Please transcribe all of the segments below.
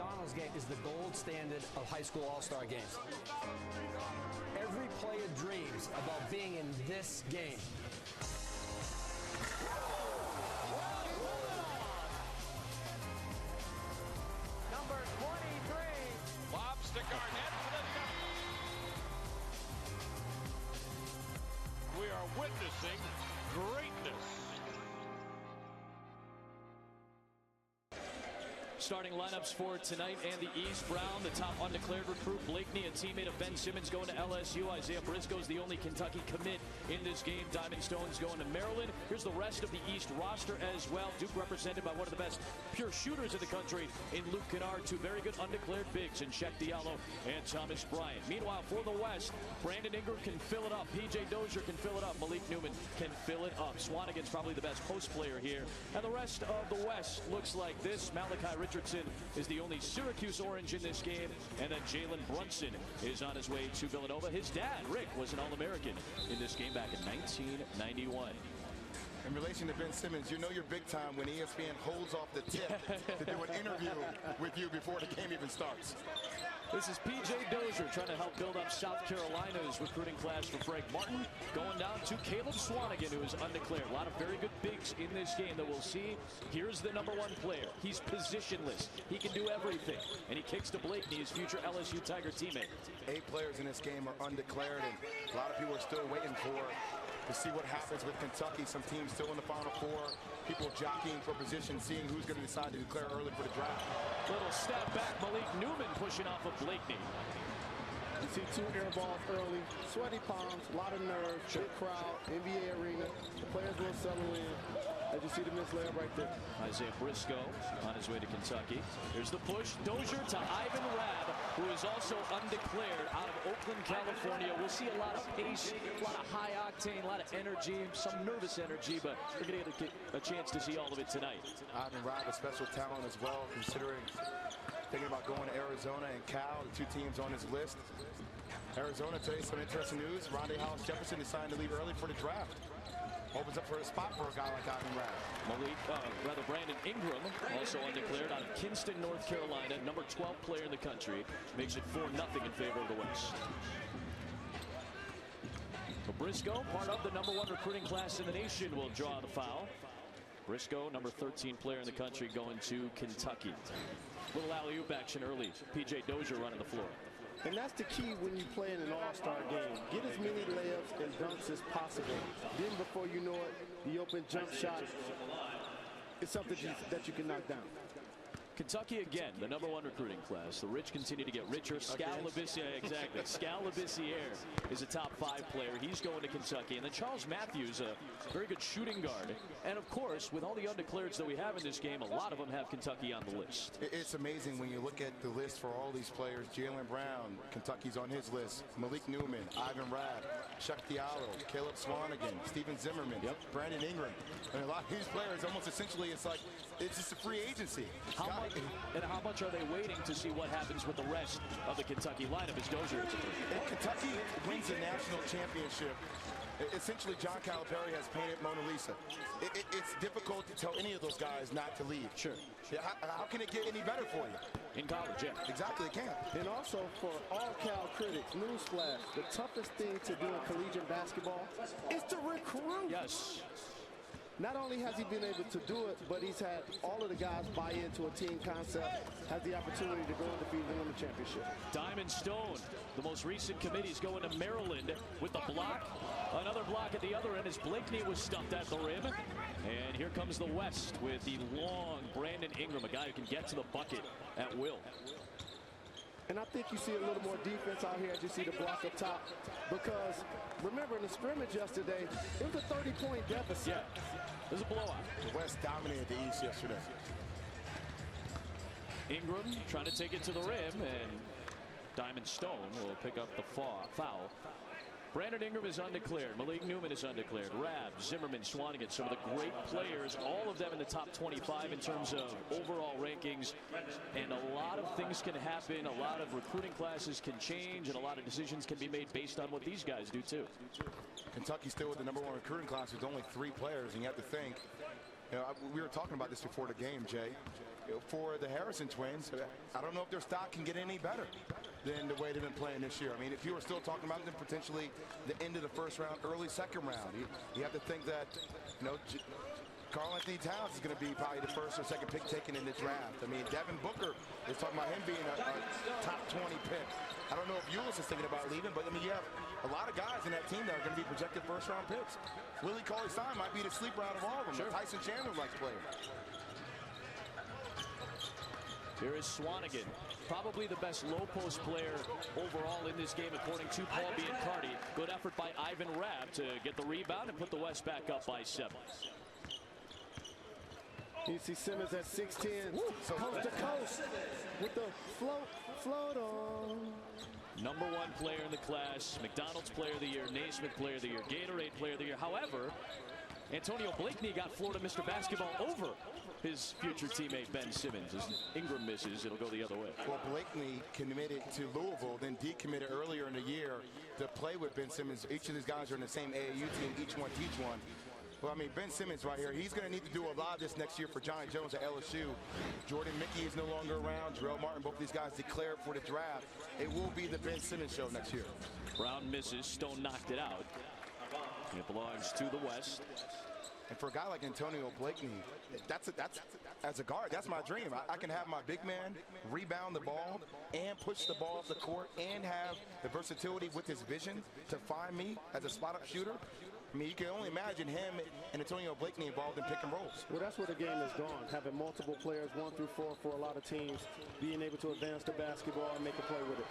McDonald's game is the gold standard of high school all-star games. Every player dreams about being in this game. Number 23. Lobs to Garnett for the number. We are witnessing greatness. Starting lineups for tonight and the East. Brown, the top undeclared recruit. Blakeney, a teammate of Ben Simmons, going to LSU. Isaiah Briscoe's the only Kentucky commit in this game. Diamond Stone's going to Maryland. Here's the rest of the East roster as well. Duke represented by one of the best pure shooters in the country in Luke Kennard. Two very good undeclared bigs in Shaq Diallo and Thomas Bryant. Meanwhile, for the West, Brandon Ingram can fill it up. P.J. Dozier can fill it up. Malik Newman can fill it up. Swanigan's probably the best post player here. And the rest of the West looks like this. Malachi Richardson is the only Syracuse Orange in this game, and then Jalen Brunson is on his way to Villanova. His dad, Rick, was an All-American in this game back in 1991. In relation to Ben Simmons, you know you're big time when ESPN holds off the tip to do an interview with you before the game even starts. This is P.J. Dozier trying to help build up South Carolina's recruiting class for Frank Martin. Going down to Caleb Swanigan, who is undeclared. A lot of very good bigs in this game that we'll see. Here's the #1 player. He's positionless. He can do everything. And he kicks to Blakeney, his future LSU Tiger teammate. 8 players in this game are undeclared, and a lot of people are still waiting to see what happens with Kentucky. Some teams still in the Final Four. People jockeying for position, seeing who's going to decide to declare early for the draft. Little step back. Malik Newman pushing off of Blakeney. You see 2 air balls early, sweaty palms, a lot of nerves, big crowd, NBA arena. The players will settle in. As you see the missed layup right there. Isaiah Briscoe on his way to Kentucky. Here's the push. Dozier to Ivan Rabb, who is also undeclared out of Oakland, California. We'll see a lot of pace, a lot of high octane, a lot of energy, some nervous energy, but we're going to get a chance to see all of it tonight. Ivan Rabb, a special talent as well, considering thinking about going to Arizona and Cal, the 2 teams on his list. Arizona today, some interesting news. Rondae Hollis-Jefferson decided to leave early for the draft. Opens up for a spot for a guy like Ivan Rabb. Brandon Ingram, also undeclared out of Kinston, North Carolina, number 12 player in the country, makes it 4-0 in favor of the West. But Briscoe, part of the #1 recruiting class in the nation, will draw the foul. Briscoe, number 13 player in the country, going to Kentucky. Little alley-oop action early. P.J. Dozier running the floor. And that's the key when you play in an all-star game. Get as many layups and dunks as possible. Then before you know it, the open jump shot is something that you can knock down. Kentucky again, the #1 recruiting class. The rich continue to get richer. Skal Labissiere, exactly. Skal Labissiere is a top 5 player. He's going to Kentucky. And then Charles Matthews, a very good shooting guard. And of course, with all the undeclareds that we have in this game, a lot of them have Kentucky on the list. It's amazing when you look at the list for all these players. Jalen Brown, Kentucky's on his list. Malik Newman, Ivan Rabb, Shaq Diallo, Caleb Swanigan, Steven Zimmerman, Brandon Ingram. And a lot of these players, almost essentially, it's just a free agency. How much are they waiting to see what happens with the rest of the Kentucky lineup as Dozier hits a 3? If Kentucky wins the national championship, essentially John Calipari has painted Mona Lisa. It's difficult to tell any of those guys not to leave. Sure. How can it get any better for you? In college, yeah. Exactly, it can't. And also for all Cal critics, newsflash, the toughest thing to do in collegiate basketball is to recruit. Yes. Not only has he been able to do it, but he's had all of the guys buy into a team concept, has the opportunity to go undefeated and win the championship. Diamond Stone, the most recent committee's going to Maryland with the block. Another block at the other end as Blakeney was stumped at the rim. And here comes the West with the long Brandon Ingram, a guy who can get to the bucket at will. And I think you see a little more defense out here as you see the block up top. Because remember in the scrimmage yesterday, it was a 30-point deficit. Yeah, it was a blowout. The West dominated the East yesterday. Ingram trying to take it to the rim, and Diamond Stone will pick up the foul. Brandon Ingram is undeclared. Malik Newman is undeclared. Rabb, Zimmerman, Swanigan, some of the great players, all of them in the top 25 in terms of overall rankings. And a lot of things can happen. A lot of recruiting classes can change, and a lot of decisions can be made based on what these guys do, too. Kentucky still with the #1 recruiting class with only 3 players, and you have to think You know, we were talking about this before the game, Jay. You know, for the Harrison twins, I don't know if their stock can get any better than the way they've been playing this year. I mean, if you were still talking about them potentially the end of the first round, early second round, you have to think that, you know, Karl Anthony Towns is going to be probably the first or second pick taken in the draft. I mean, Devin Booker is talking about him being a top 20 pick. I don't know if Ulis is thinking about leaving, but I mean, you have a lot of guys in that team that are going to be projected first round picks. Willie Cauley-Stein might be the sleeper out of all of them. Sure. Tyson Chandler likes playing. Here is Swanigan, probably the best low post player overall in this game, according to Paul Biancardi. Good effort by Ivan Rabb to get the rebound and put the West back up by 7. You see Simmons at 6'10", coast to coast with the float on. Number 1 player in the class, McDonald's Player of the Year, Naismith Player of the Year, Gatorade Player of the Year. However, Antonio Blakeney got Florida Mr. Basketball over his future teammate Ben Simmons. As Ingram misses, it'll go the other way. Well, Blakeney committed to Louisville, then decommitted earlier in the year to play with Ben Simmons. Each of these guys are in the same AAU team, each one teach one. Well, I mean, Ben Simmons right here, he's going to need to do a lot of this next year for Johnny Jones at LSU. Jordan Mickey is no longer around. Jarrell Martin, both these guys declared for the draft. It will be the Ben Simmons show next year. Brown misses. Stone knocked it out. It belongs to the West. And for a guy like Antonio Blakeney, that's as a guard, that's my dream. I can have my big man rebound the ball and push the ball off the court and have the versatility with his vision to find me as a spot-up shooter. I mean, you can only imagine him and Antonio Blakeney involved in pick and rolls. Well, that's where the game has gone, having multiple players 1 through 4 for a lot of teams, being able to advance the basketball and make a play with it.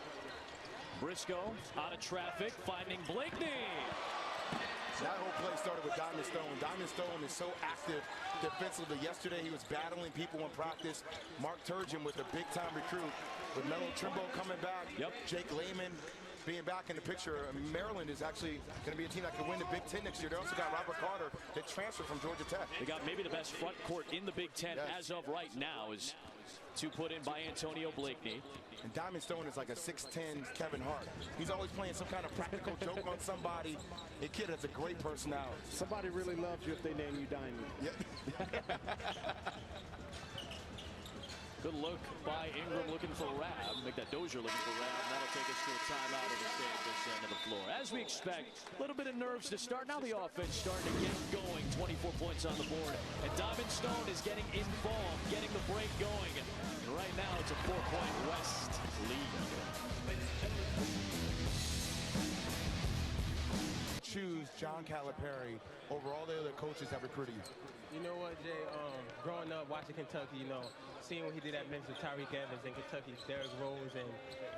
Briscoe out of traffic, finding Blakeney. That whole play started with Diamond Stone. Diamond Stone is so active defensively. Yesterday he was battling people in practice. Mark Turgeon with a big-time recruit. With Melo Trimbo coming back. Yep. Jake Layman being back in the picture. Maryland is actually going to be a team that can win the Big Ten next year. They also got Robert Carter that transferred from Georgia Tech. They got maybe the best front court in the Big Ten as of right now is to put in by Antonio Blakeney. And Diamond Stone is like a 6'10" Kevin Hart. He's always playing some kind of practical joke on somebody. A kid has a great personality. Somebody really loves you if they name you Diamond. Yep. Good look by Ingram looking for Rabb. Make that Dozier looking for Rabb. That'll take us to a timeout of the state at this end of the floor. As we expect, a little bit of nerves to start. Now the offense starting to get going. 24 points on the board. And Diamond Stone is getting involved, getting the break going. And right now it's a 4-point West lead. Choose John Calipari over all the other coaches that recruited you. You know what, Jay? Growing up watching Kentucky, you know, seeing what he did at Memphis with Tyreke Evans and Kentucky, Derrick Rose, and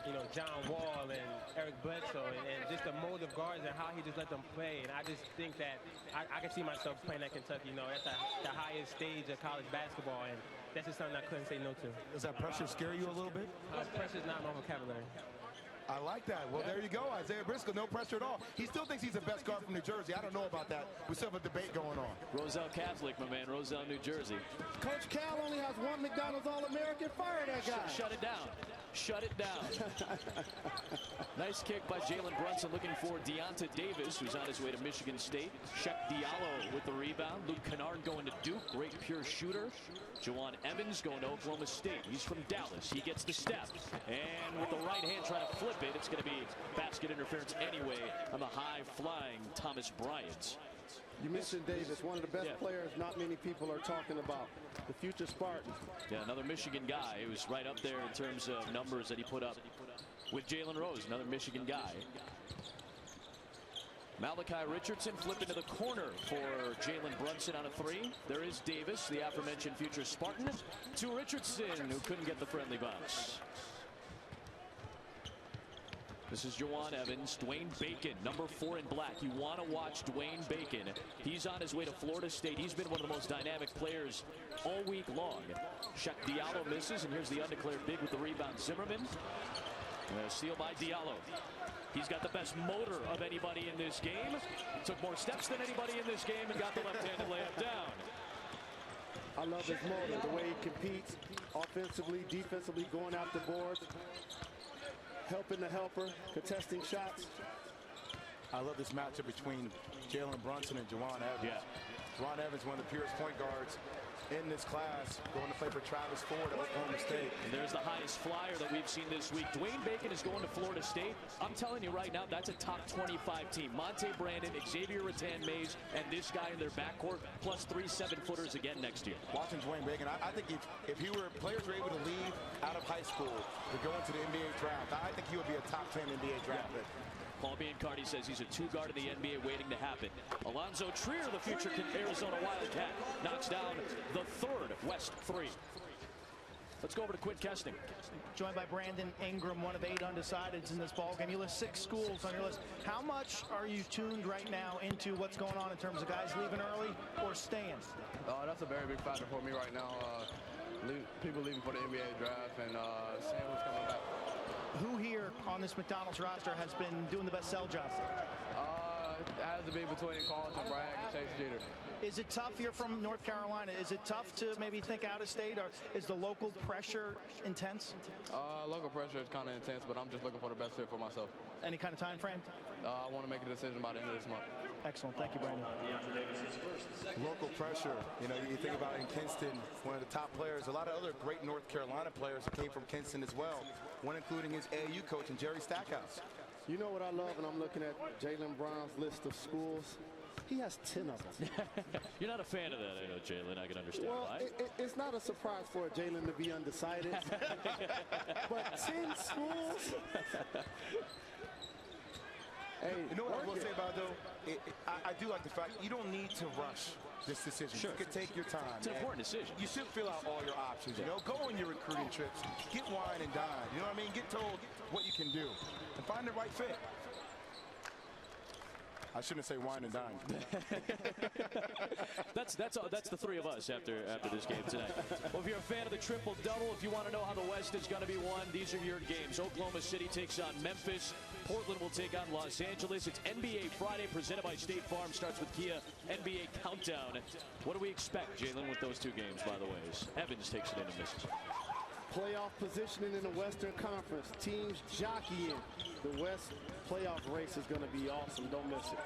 you know John Wall and Eric Bledsoe, and just the mode of guards and how he just let them play. And I just think that I can see myself playing at Kentucky. You know, at the highest stage of college basketball, and that's just something I couldn't say no to. Does that pressure scare you a little bit? Pressure's not my vocabulary. I like that. Well, there you go, Isaiah Briscoe. No pressure at all. He still thinks he's the best guard from New Jersey. I don't know about that. We still have a debate going on. Roselle Catholic, my man. Roselle, New Jersey. Coach Cal only has 1 McDonald's All-American. Fire that guy. Shut it down. Shut it down. Nice kick by Jalen Brunson looking for Deonta Davis, who's on his way to Michigan State. Shep Diallo with the rebound. Luke Kennard going to Duke. Great pure shooter. Juwan Evans going to Oklahoma State. He's from Dallas. He gets the step. And with the right hand trying to flip it, it's going to be basket interference anyway on the high-flying Thomas Bryant. You mentioned Davis, one of the best players not many people are talking about. The future Spartan. Yeah, another Michigan guy who's right up there in terms of numbers that he put up with Jalen Rose, another Michigan guy. Malachi Richardson flipping to the corner for Jalen Brunson on a 3. There is Davis, the aforementioned future Spartan, to Richardson, who couldn't get the friendly bounce. This is Juwan Evans. Dwayne Bacon, number 4 in black. You want to watch Dwayne Bacon. He's on his way to Florida State. He's been one of the most dynamic players all week long. Shaq Diallo misses, and here's the undeclared big with the rebound. Zimmerman. Steal by Diallo. He's got the best motor of anybody in this game. Took more steps than anybody in this game and got the left-handed layup down. I love his motor, the way he competes offensively, defensively, going after boards, helping the helper, contesting shots. I love this matchup between Jalen Brunson and Juwan Evans. Yeah. Ron Evans, one of the purest point guards in this class, going to play for Travis Ford at Oklahoma State. And there's the highest flyer that we've seen this week. Dwayne Bacon is going to Florida State. I'm telling you right now, that's a top 25 team. Monte Brandon, Xavier Rattan-Mays, and this guy in their backcourt, plus 3 7-footers again next year. Watching Dwayne Bacon, I think if players were able to leave out of high school to go into the NBA draft, I think he would be a top 10 NBA draft pick. Paul Biancardi says he's a two-guard in the NBA waiting to happen. Alonzo Trier, the future Arizona Wildcat, knocks down the third West 3. Let's go over to Quinn Kesting. Joined by Brandon Ingram, one of 8 undecideds in this ballgame. You list 6 schools on your list. How much are you tuned right now into what's going on in terms of guys leaving early or staying? That's a very big factor for me right now. People leaving for the NBA draft and seeing who's coming back. Who here on this McDonald's roster has been doing the best sell job? It has to be between Carlton Bragg and Chase Jeter. Is it tough? You're from North Carolina. Is it tough to maybe think out of state, or is the local pressure intense? Local pressure is kind of intense, but I'm just looking for the best fit for myself. Any kind of time frame? I want to make a decision by the end of this month. Excellent. Thank you, Brandon. Local pressure. You know, you think about in Kinston, one of the top players, a lot of other great North Carolina players who came from Kinston as well, one including his AAU coach and Jerry Stackhouse. You know what I love, and I'm looking at Jaylen Brown's list of schools. He has 10 of them. You're not a fan of that, I know, Jalen. I can understand well, why. It's not a surprise for Jalen to be undecided. But 10 schools? Hey, you know what I will say about it, though? I do like the fact you don't need to rush this decision. Sure. You can take your time. It's an important decision. You should fill out all your options. You know, go on your recruiting trips, get wine and dine. You know what I mean? Get told what you can do and find the right fit. I shouldn't say wine and dine. That's the 3 of us after this game tonight. Well, if you're a fan of the triple-double, if you want to know how the West is going to be won, these are your games. Oklahoma City takes on Memphis. Portland will take on Los Angeles. It's NBA Friday presented by State Farm. Starts with Kia NBA Countdown. What do we expect, Jalen, with those 2 games, by the way? Evans takes it in and misses. Playoff positioning in the Western Conference. Teams jockeying. The West playoff race is going to be awesome. Don't miss it.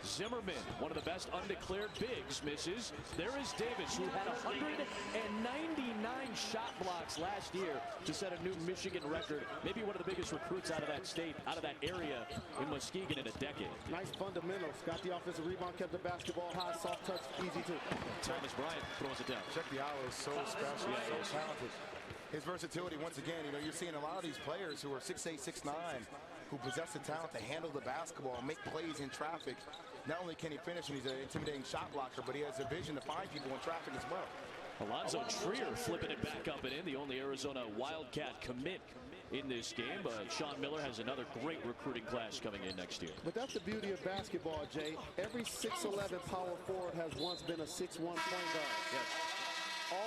Zimmerman, one of the best undeclared bigs, misses. There is Davis, who had 199 shot blocks last year to set a new Michigan record. Maybe one of the biggest recruits out of that state, out of that area in Muskegon in a decade. Nice fundamentals. Got the offensive rebound, kept the basketball high, soft touch, easy too. Thomas Bryant throws it down. Check the hour is so special, so talented. His versatility, once again, you know, you're seeing a lot of these players who are 6'8", 6'9", who possess the talent to handle the basketball and make plays in traffic. Not only can he finish and he's an intimidating shot blocker, but he has a vision to find people in traffic as well. Alonzo Trier flipping it back up and in, the only Arizona Wildcat commit in this game. But Sean Miller has another great recruiting class coming in next year. But that's the beauty of basketball, Jay. Every 6'11" power forward has once been a 6'1" point guard. Yes.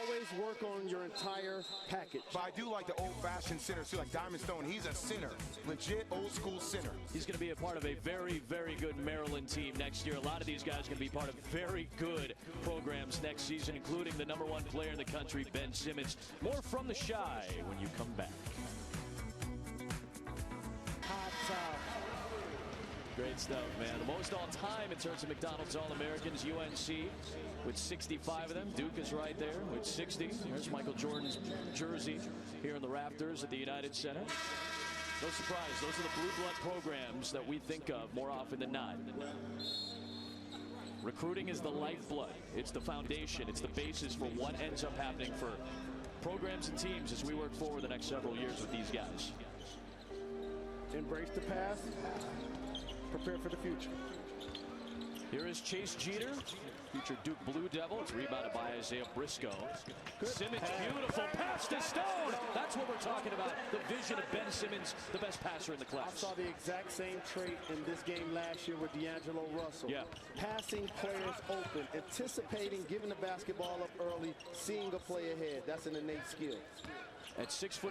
Always work on your entire package. But I do like the old-fashioned center, too, like Diamond Stone. He's a center, legit old-school center. He's going to be a part of a very, very good Maryland team next year. A lot of these guys are going to be part of very good programs next season, including the '1 player in the country, Ben Simmons. More from the Shy when you come back. Hot top. Great stuff, man. The most all-time in terms of McDonald's All-Americans, UNC with 65 of them. Duke is right there with 60. There's Michael Jordan's jersey here in the rafters at the United Center. No surprise, those are the blue blood programs that we think of more often than not. Recruiting is the lifeblood. It's the foundation. It's the basis for what ends up happening for programs and teams as we work forward the next several years with these guys. Embrace the past. Prepare for the future. Here is Chase Jeter, future Duke Blue Devil. It's rebounded by Isaiah Briscoe. Simmons, beautiful pass to Stone. That's what we're talking about. The vision of Ben Simmons, the best passer in the class. I saw the exact same trait in this game last year with D'Angelo Russell. Yeah. Passing players open, anticipating, giving the basketball up early, seeing a play ahead. That's an innate skill. At 6'9",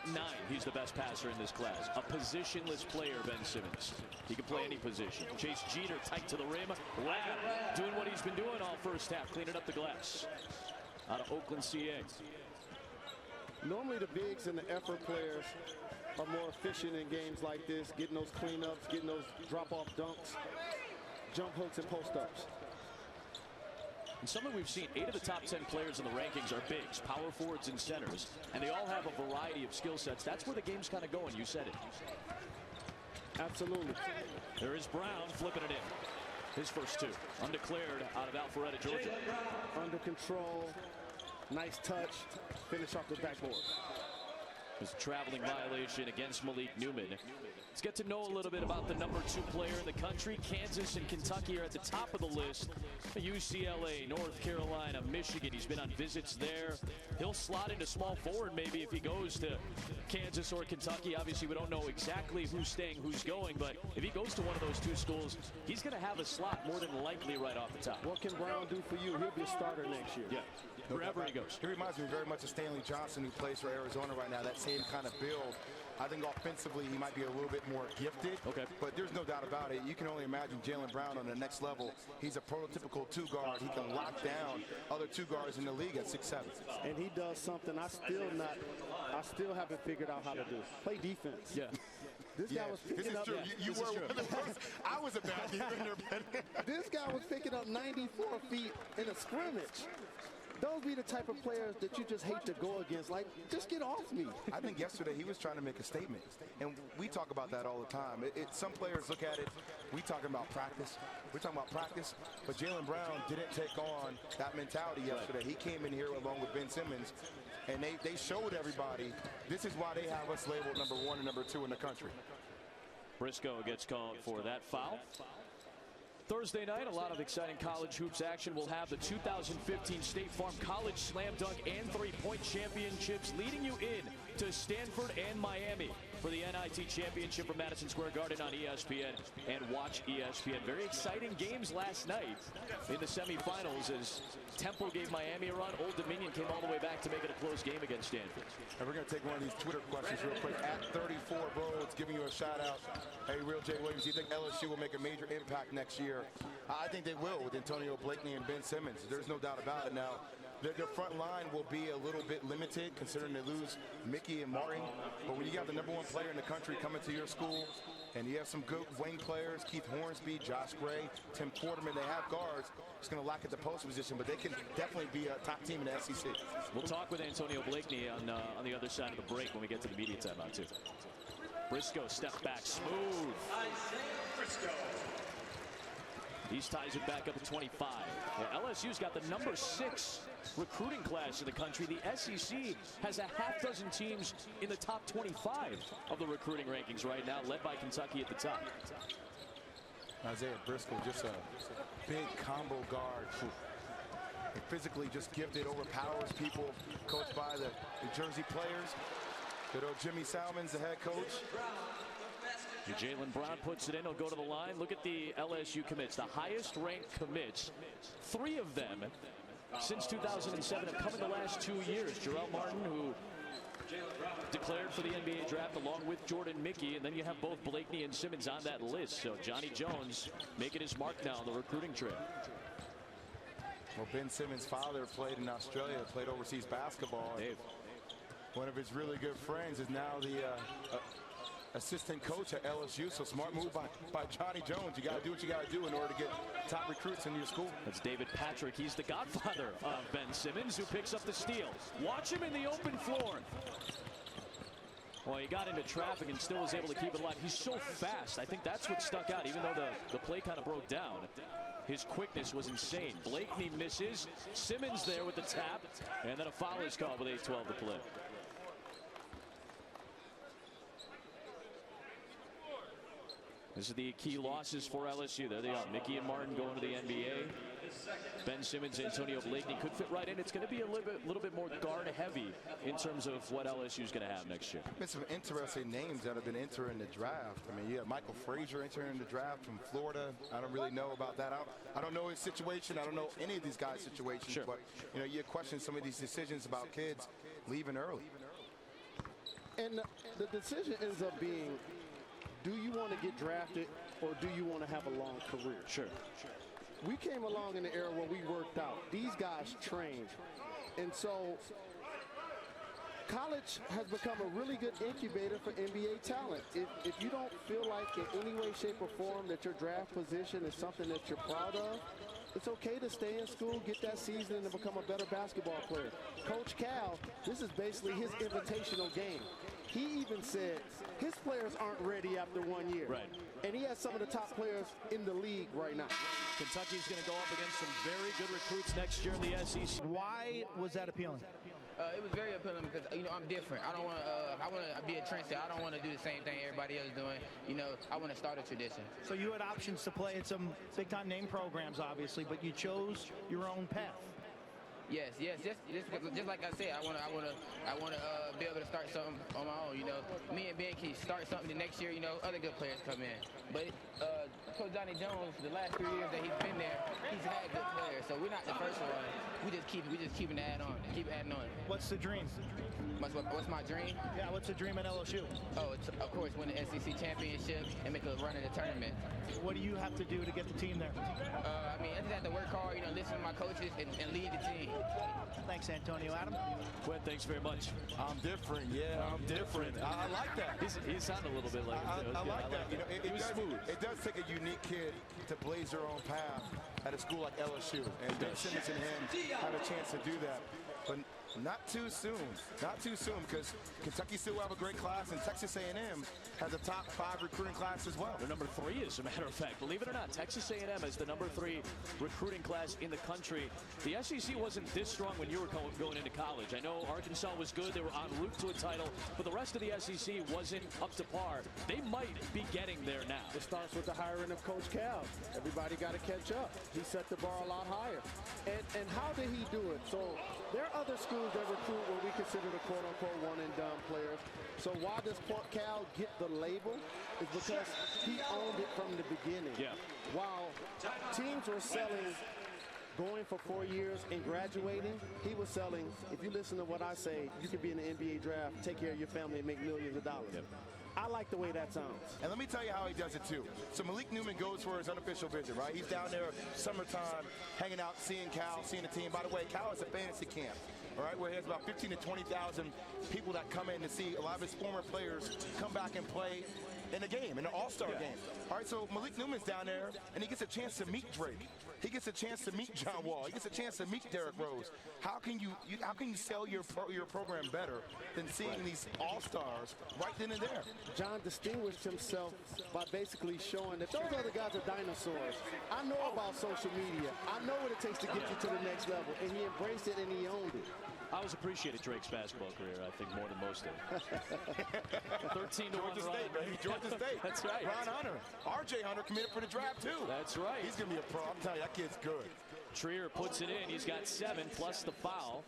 he's the best passer in this class. A positionless player, Ben Simmons. He can play any position. Chase Jeter tight to the rim. Lab doing what he's been doing all first half, cleaning up the glass. Out of Oakland, CA. Normally the bigs and the effort players are more efficient in games like this, getting those cleanups, getting those drop-off dunks, jump hooks, and post-ups. And something we've seen, 8 of the top 10 players in the rankings are bigs, power forwards and centers, and they all have a variety of skill sets. That's where the game's kind of going. You said it. Absolutely. There is Brown flipping it in. His first 2, undeclared out of Alpharetta, Georgia. Under control, nice touch, finish off the backboard. It's a traveling violation against Malik Newman. Let's get to know a little bit about the number 2 player in the country. Kansas and Kentucky are at the top of the list. UCLA, North Carolina, Michigan. He's been on visits there. He'll slot into small forward maybe if he goes to Kansas or Kentucky. Obviously, we don't know exactly who's staying, who's going, but if he goes to one of those 2 schools, he's going to have a slot more than likely right off the top. What can Brown do for you? He'll be a starter next year. Yeah, wherever he goes. He reminds me very much of Stanley Johnson, who plays for Arizona right now. That same kind of build. I think offensively he might be a little bit more gifted. Okay. But there's no doubt about it. You can only imagine Jaylen Brown on the next level. He's a prototypical 2 guard. He can lock down other 2 guards in the league at 6'7". And he does something I still haven't figured out how to do. Play defense. Yeah. This guy was picking up. You were one of the first. I was a bad defender. This guy was picking up 94 feet in a scrimmage. Those be the type of players that you just hate to go against. Like, just get off me. I think yesterday he was trying to make a statement. And we talk about that all the time. Some players look at it, we talking about practice. We're talking about practice. But Jaylen Brown didn't take on that mentality yesterday. He came in here along with Ben Simmons, and they showed everybody this is why they have us labeled number 1 and number 2 in the country. Briscoe gets called for that foul. Thursday night, a lot of exciting college hoops action. We'll have the 2015 State Farm College Slam Dunk and 3-point championships leading you in to Stanford and Miami for the NIT championship from Madison Square Garden on ESPN and Watch ESPN. Very exciting games last night in the semifinals as Temple gave Miami a run. Old Dominion came all the way back to make it a close game against Stanford. And we're going to take one of these Twitter questions real quick. At 34 Roads, giving you a shout out. Hey, Real J. Williams, do you think LSU will make a major impact next year? I think they will with Antonio Blakeney and Ben Simmons. There's no doubt about it. Now, their front line will be a little bit limited considering they lose Mickey and Martin. But when you got the number 1 player in the country coming to your school, and you have some good wing players, Keith Hornsby, Josh Gray, Tim Quarterman, they have guards. It's going to lack at the post position, but they can definitely be a top team in the SEC. We'll talk with Antonio Blakeney on the other side of the break when we get to the media timeout, too. Briscoe steps back, smooth. He ties it back up to 25. Well, LSU's got the number 6 recruiting class in the country. The SEC has a half dozen teams in the top 25 of the recruiting rankings right now, led by Kentucky at the top. Isaiah Briscoe, just a big combo guard. Physically just gifted, overpowers people, coached by the Jersey players. Good old Jimmy Salmons, the head coach. Jaylen Brown puts it in. He'll go to the line. Look at the LSU commits. The highest ranked commits. 3 of them since 2007 have come in the last 2 years. Jarrell Martin, who declared for the NBA draft along with Jordan Mickey, and then you have both Blakeney and Simmons on that list. So Johnny Jones making his mark now on the recruiting trail. Well, Ben Simmons' father played in Australia, played overseas basketball. Dave. One of his really good friends is now the assistant coach at LSU. So smart move by Johnny Jones. You got to do what you got to do in order to get top recruits in your school. That's David Patrick. He's the godfather of Ben Simmons, who picks up the steal. Watch him in the open floor. Well, he got into traffic and still was able to keep it alive. He's so fast. I think that's what stuck out, even though the play kind of broke down. His quickness was insane. Blakeney misses. Simmons there with the tap. And then a foul is called with 8:12 to play. This is the key losses for LSU. There they are. Mickey and Martin going to the NBA. Ben Simmons, Antonio Blakeney could fit right in. It's going to be a little bit more guard heavy in terms of what LSU is going to have next year. Been some interesting names that have been entering the draft. I mean, you have Michael Frazier entering the draft from Florida. I don't really know about that. I don't know his situation. I don't know any of these guys' situations. Sure. But you know, you question some of these decisions about kids leaving early. And the decision ends up being, do you want to get drafted or do you want to have a long career? Sure. We came along in the era when we worked out. These guys trained. And so college has become a really good incubator for NBA talent. If you don't feel like in any way, shape, or form that your draft position is something that you're proud of, It's okay to stay in school, get that season, and become a better basketball player. Coach Cal, this is basically his invitational game. He even said his players aren't ready after 1 year. Right. And he has some of the top players in the league right now. Kentucky's going to go up against some very good recruits next year in the SEC. Why was that appealing? It was very appealing because, I'm different. I don't want to, I want to be a trendsetter. I don't want to do the same thing everybody else is doing. I want to start a tradition. So you had options to play at some big-time name programs, obviously, but you chose your own path. Yes. Just like I said, I want to be able to start something on my own. Me and Ben can start something the next year. Other good players come in. But Coach Johnny Jones, the last 3 years that he's been there, he's had good players. So we're not the first one. We just keep adding on. Keep adding on. What's the dream? What's my dream? Yeah, what's the dream at LSU? Oh, it's, of course, win the SEC championship and make a run in the tournament. What do you have to do to get the team there? I just have to work hard, listen to my coaches and lead the team. Thanks, Antonio. Adam? Quinn, thanks very much. I'm different. Yeah, I'm different. I like that. He sounded a little bit like him, too. I like that. It was smooth. It does take a unique kid to blaze their own path at a school like LSU. And Ben Simmons and him have a chance to do that. But not too soon. Not too soon, because Kentucky still have a great class, and Texas A&M has a top 5 recruiting class as well. They're number 3, as a matter of fact. Believe it or not, Texas A&M is the number 3 recruiting class in the country. The SEC wasn't this strong when you were going into college. I know Arkansas was good. They were en route to a title, but the rest of the SEC wasn't up to par. They might be getting there now. It starts with the hiring of Coach Cal. Everybody got to catch up. He set the bar a lot higher. And how did he do it? So there are other schools that recruit what we consider the quote-unquote one-and-done players. So why does Cal get the label? Is because he owned it from the beginning. Yeah. While teams were selling, going for 4 years and graduating, he was selling, if you listen to what I say, you could be in the NBA draft, take care of your family, and make millions of dollars. Yep. I like the way that sounds. And let me tell you how he does it, too. So Malik Newman goes for his unofficial visit, right? He's down there summertime, hanging out, seeing Cal, seeing the team. By the way, Cal is a fantasy camp, all right, where he has about 15 to 20,000 people that come in to see a lot of his former players come back and play in a game, in an all-star game. All right, so Malik Newman's down there, and he gets a chance to meet Drake. He gets a chance to meet John Wall. He gets a chance to meet Derrick Rose. How can you sell your program better than seeing these all-stars right then and there? John distinguished himself by basically showing that those other guys are dinosaurs. I know about social media. I know what it takes to get you to the next level, and he embraced it and he owned it. I always appreciated Drake's basketball career, I think, more than most of them. 13 to 1 Georgia State, baby. Georgia State. That's right. Ron Hunter. R.J. Hunter committed for the draft, too. That's right. He's going to be a pro. I'm telling you, that kid's good. Trier puts it in. He's got 7 plus the foul.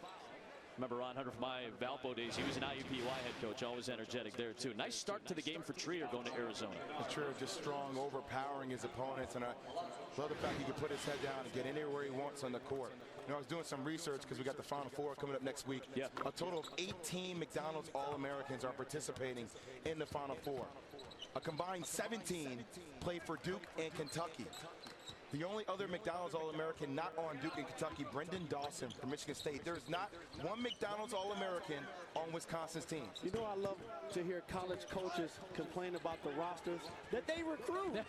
Remember Ron Hunter from my Valpo days. He was an IUPUI head coach, always energetic there, too. Nice start to the game for Trier going to Arizona. Trier just strong, overpowering his opponents, and I love the fact he can put his head down and get anywhere he wants on the court. I was doing some research because we got the Final Four coming up next week. Yeah. A total of 18 McDonald's All-Americans are participating in the Final Four. A combined 17 play for Duke and Kentucky. The only other McDonald's All-American not on Duke and Kentucky, Brendan Dawson from Michigan State. There's not one McDonald's All-American on Wisconsin's team. You know, I love to hear college coaches complain about the rosters that they recruit.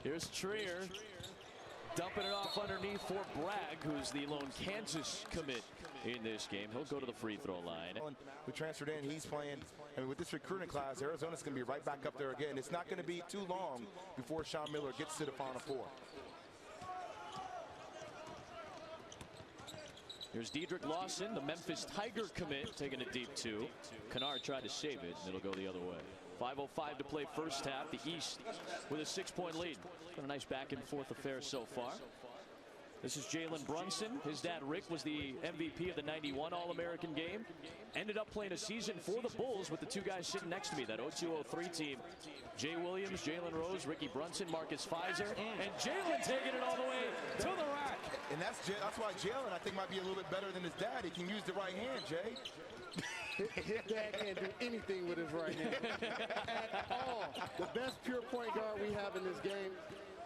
Here's Trier dumping it off underneath for Bragg, who's the lone Kansas commit in this game. He'll go to the free throw line. Who transferred in, he's playing. I mean, with this recruiting class, Arizona's going to be right back up there again. It's not going to be too long before Sean Miller gets to the Final Four. Here's Dedrick Lawson, the Memphis Tiger commit, taking a deep 2. Kennard tried to save it, and it'll go the other way. 5:05 to play first half. The East with a 6-point lead. Been a nice back and forth affair so far. This is Jalen Brunson. His dad Rick was the MVP of the '91 All-American game. Ended up playing a season for the Bulls with the 2 guys sitting next to me, that 02-03 team. Jay Williams, Jalen Rose, Ricky Brunson, Marcus Fizer, and Jalen taking it all the way to the rack. And that's why Jalen, I think, might be a little bit better than his dad. He can use the right hand, Jay. His dad can't do anything with his right hand at all. The best pure point guard we have in this game.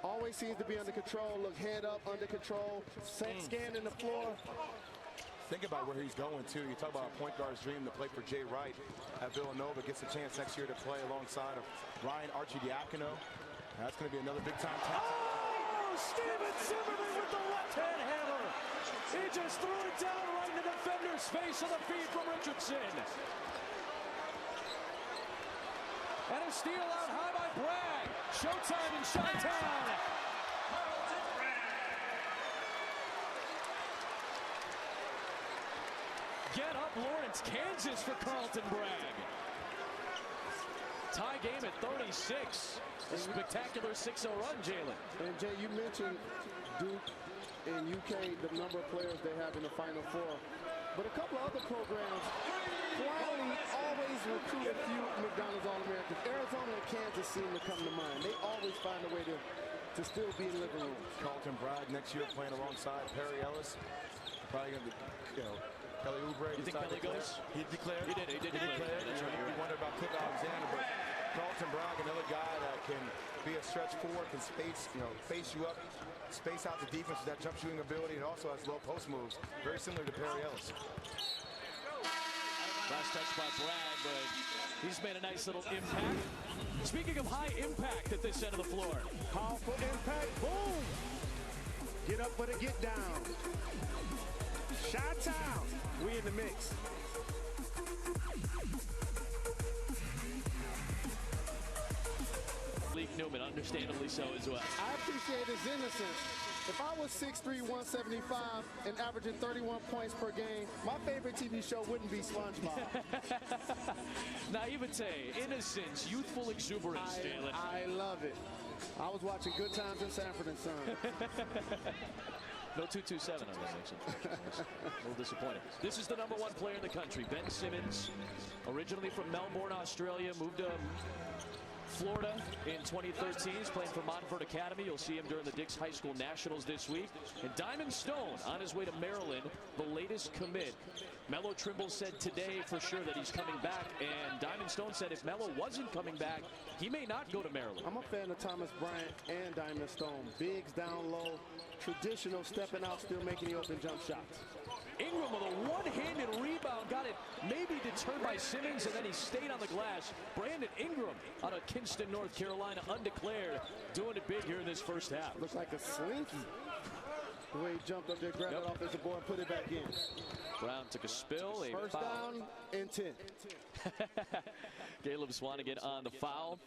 Always seems to be under control. Look, head up, under control, scanning the floor. Think about where he's going, too. You talk about a point guard's dream to play for Jay Wright at Villanova. Gets a chance next year to play alongside of Ryan Archidiakono. That's going to be another big-time talent. Steven Zimmerman with the left-hand hammer. He just threw it down right in the defender's face on the feed from Richardson. And a steal out high by Bragg. Showtime in Chi-Town. Get up Lawrence, Kansas for Carlton Bragg. Tie game at 36. A spectacular 6-0 run, Jalen. And Jay, you mentioned Duke and UK, the number of players they have in the Final Four. But a couple of other programs quietly always recruit a few McDonald's All-Americans. Arizona and Kansas seem to come to mind. They always find a way to still be in living rooms. Carlton Bragg next year playing alongside Perry Ellis. Probably going to be, Kelly Oubre. You think Kelly goes? He declared. He did declare. That's right. You wonder about Cook Alexander, but Carlton Bragg, another guy that can be a stretch forward, can space you up, space out the defense with that jump shooting ability, and also has low post moves, very similar to Perry Ellis. Last touch by Bragg, but he's made a nice little impact. Speaking of high impact at this end of the floor. Powerful impact, boom! Get up for the get down. Chi-Town, we in the mix. Malik Newman, understandably so as well. I appreciate his innocence. If I was 6'3", 175 and averaging 31 points per game, my favorite TV show wouldn't be SpongeBob. Naivete, innocence, youthful exuberance, Jalen. I love it. I was watching Good Times in Sanford and Son. No 227 on that section. A little disappointing. This is the #1 player in the country, Ben Simmons. Originally from Melbourne, Australia, moved to Florida in 2013. He's playing for Montfort Academy. You'll see him during the Dix High School Nationals this week. And Diamond Stone on his way to Maryland, the latest commit. Melo Trimble said today for sure that he's coming back, and Diamond Stone said if Melo wasn't coming back, he may not go to Maryland. I'm a fan of Thomas Bryant and Diamond Stone. Bigs down low, traditional, stepping out, still making the open jump shots. Ingram with a one-handed rebound, got it maybe deterred by Simmons, and then he stayed on the glass. Brandon Ingram out of Kinston, North Carolina, undeclared, doing it big here in this first half. Looks like a slinky. The way he jumped up there, grabbed it off as a board, and put it back in. Brown took a spill. First down and 10. Caleb Swanigan on the foul.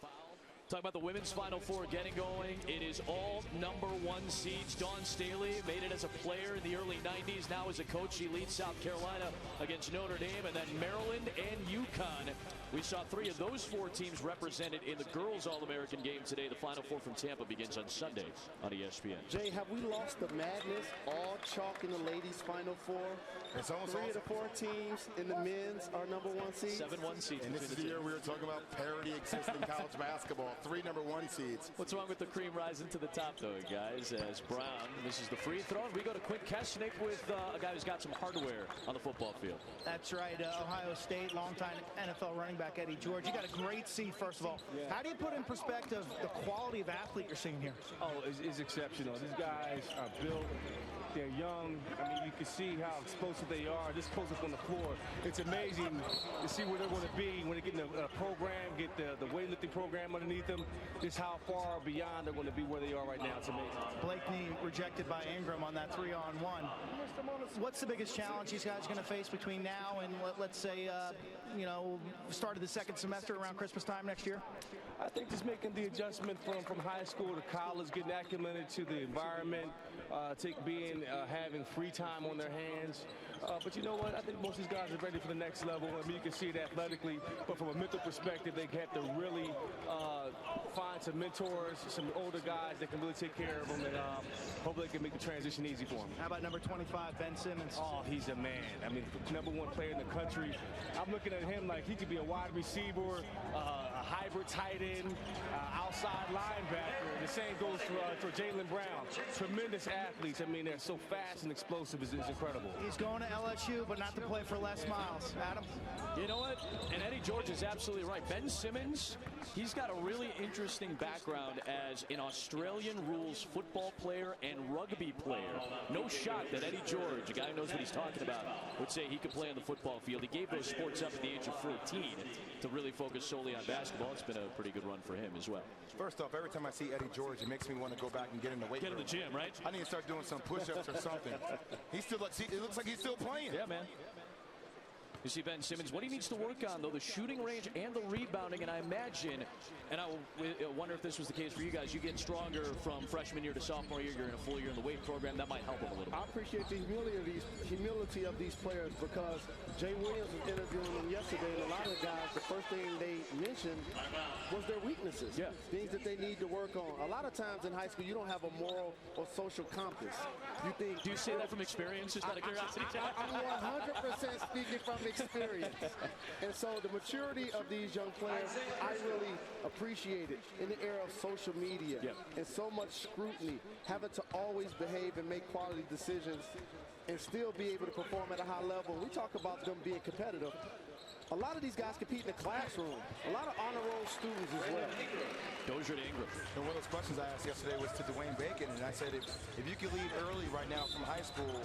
Talk about the women's Final Four getting going. It is all #1 seeds. Dawn Staley made it as a player in the early 90s. Now as a coach, she leads South Carolina against Notre Dame, and then Maryland and UConn. We saw 3 of those 4 teams represented in the girls All-American game today. The Final Four from Tampa begins on Sunday on ESPN. Jay, have we lost the madness? All chalk in the ladies' Final Four. It's almost 3 of the 4 teams in the men's are #1 seeds. 7-1 seeds. And this is the year we were talking about parity exists in college basketball. 3 #1 seeds. What's wrong with the cream rising to the top, though, guys? As Brown misses the free throw, we go to Quint Kesnick with a guy who's got some hardware on the football field. That's right. Ohio State, longtime NFL running back Eddie George. You got a great seat, first of all. Yeah. How do you put in perspective the quality of athlete you're seeing here? Oh, it's exceptional. These guys are built. They're young. I mean, you can see how explosive they are, just explosive on the floor. It's amazing to see where they're going to be when they get in a program, get the weightlifting program underneath them, just how far beyond they're going to be where they are right now. It's amazing. Blakeney rejected by Ingram on that 3-on-1. What's the biggest challenge these guys are going to face between now and, let's say, start of the second semester around Christmas time next year? I think just making the adjustment from high school to college, getting acclimated to the environment, having free time on their hands. But you know what? I think most of these guys are ready for the next level. I mean, you can see it athletically, but from a mental perspective, they have to really find some mentors, some older guys that can really take care of them, and hopefully they can make the transition easy for them. How about number 25, Ben Simmons? Oh, he's a man. I mean, #1 player in the country. I'm looking at him like he could be a wide receiver, a hybrid tight end, outside linebacker. The same goes for Jaylen Brown. Tremendous athletes. I mean, they're so fast and explosive. It's incredible. He's going to LSU, but not to play for Les Miles. Adam? You know what? And Eddie George is absolutely right. Ben Simmons, he's got a really interesting background as an Australian rules football player and rugby player. No shot that Eddie George, a guy who knows what he's talking about, would say he could play on the football field. He gave those sports up at the age of 14 to really focus solely on basketball. It's been a pretty good run for him as well. First off, every time I see Eddie George, it makes me want to go back and get in the weight room. Get in the gym, right? I need to start doing some push-ups or something. It looks like he's still playing. Yeah, man. You see Ben Simmons, what he needs to work on, though, the shooting range and the rebounding, and I imagine, and I wonder if this was the case for you guys, you get stronger from freshman year to sophomore year, you're in a full year in the weight program, that might help him a little bit. I appreciate the humility of these players, because Jay Williams was interviewing them yesterday, and a lot of the guys, the first thing they mentioned was their weaknesses, things that they need to work on. A lot of times in high school, you don't have a moral or social compass. You think, do you say that from experience? Just out of curiosity? I'm 100% speaking from experience. And so the maturity of these young players, I really appreciate it in the era of social media and so much scrutiny, having to always behave and make quality decisions and still be able to perform at a high level. We talk about them being competitive. A lot of these guys compete in the classroom. A lot of honor roll students as well. Dozier to Ingram. And one of those questions I asked yesterday was to Dwayne Bacon, and I said, if you could leave early right now from high school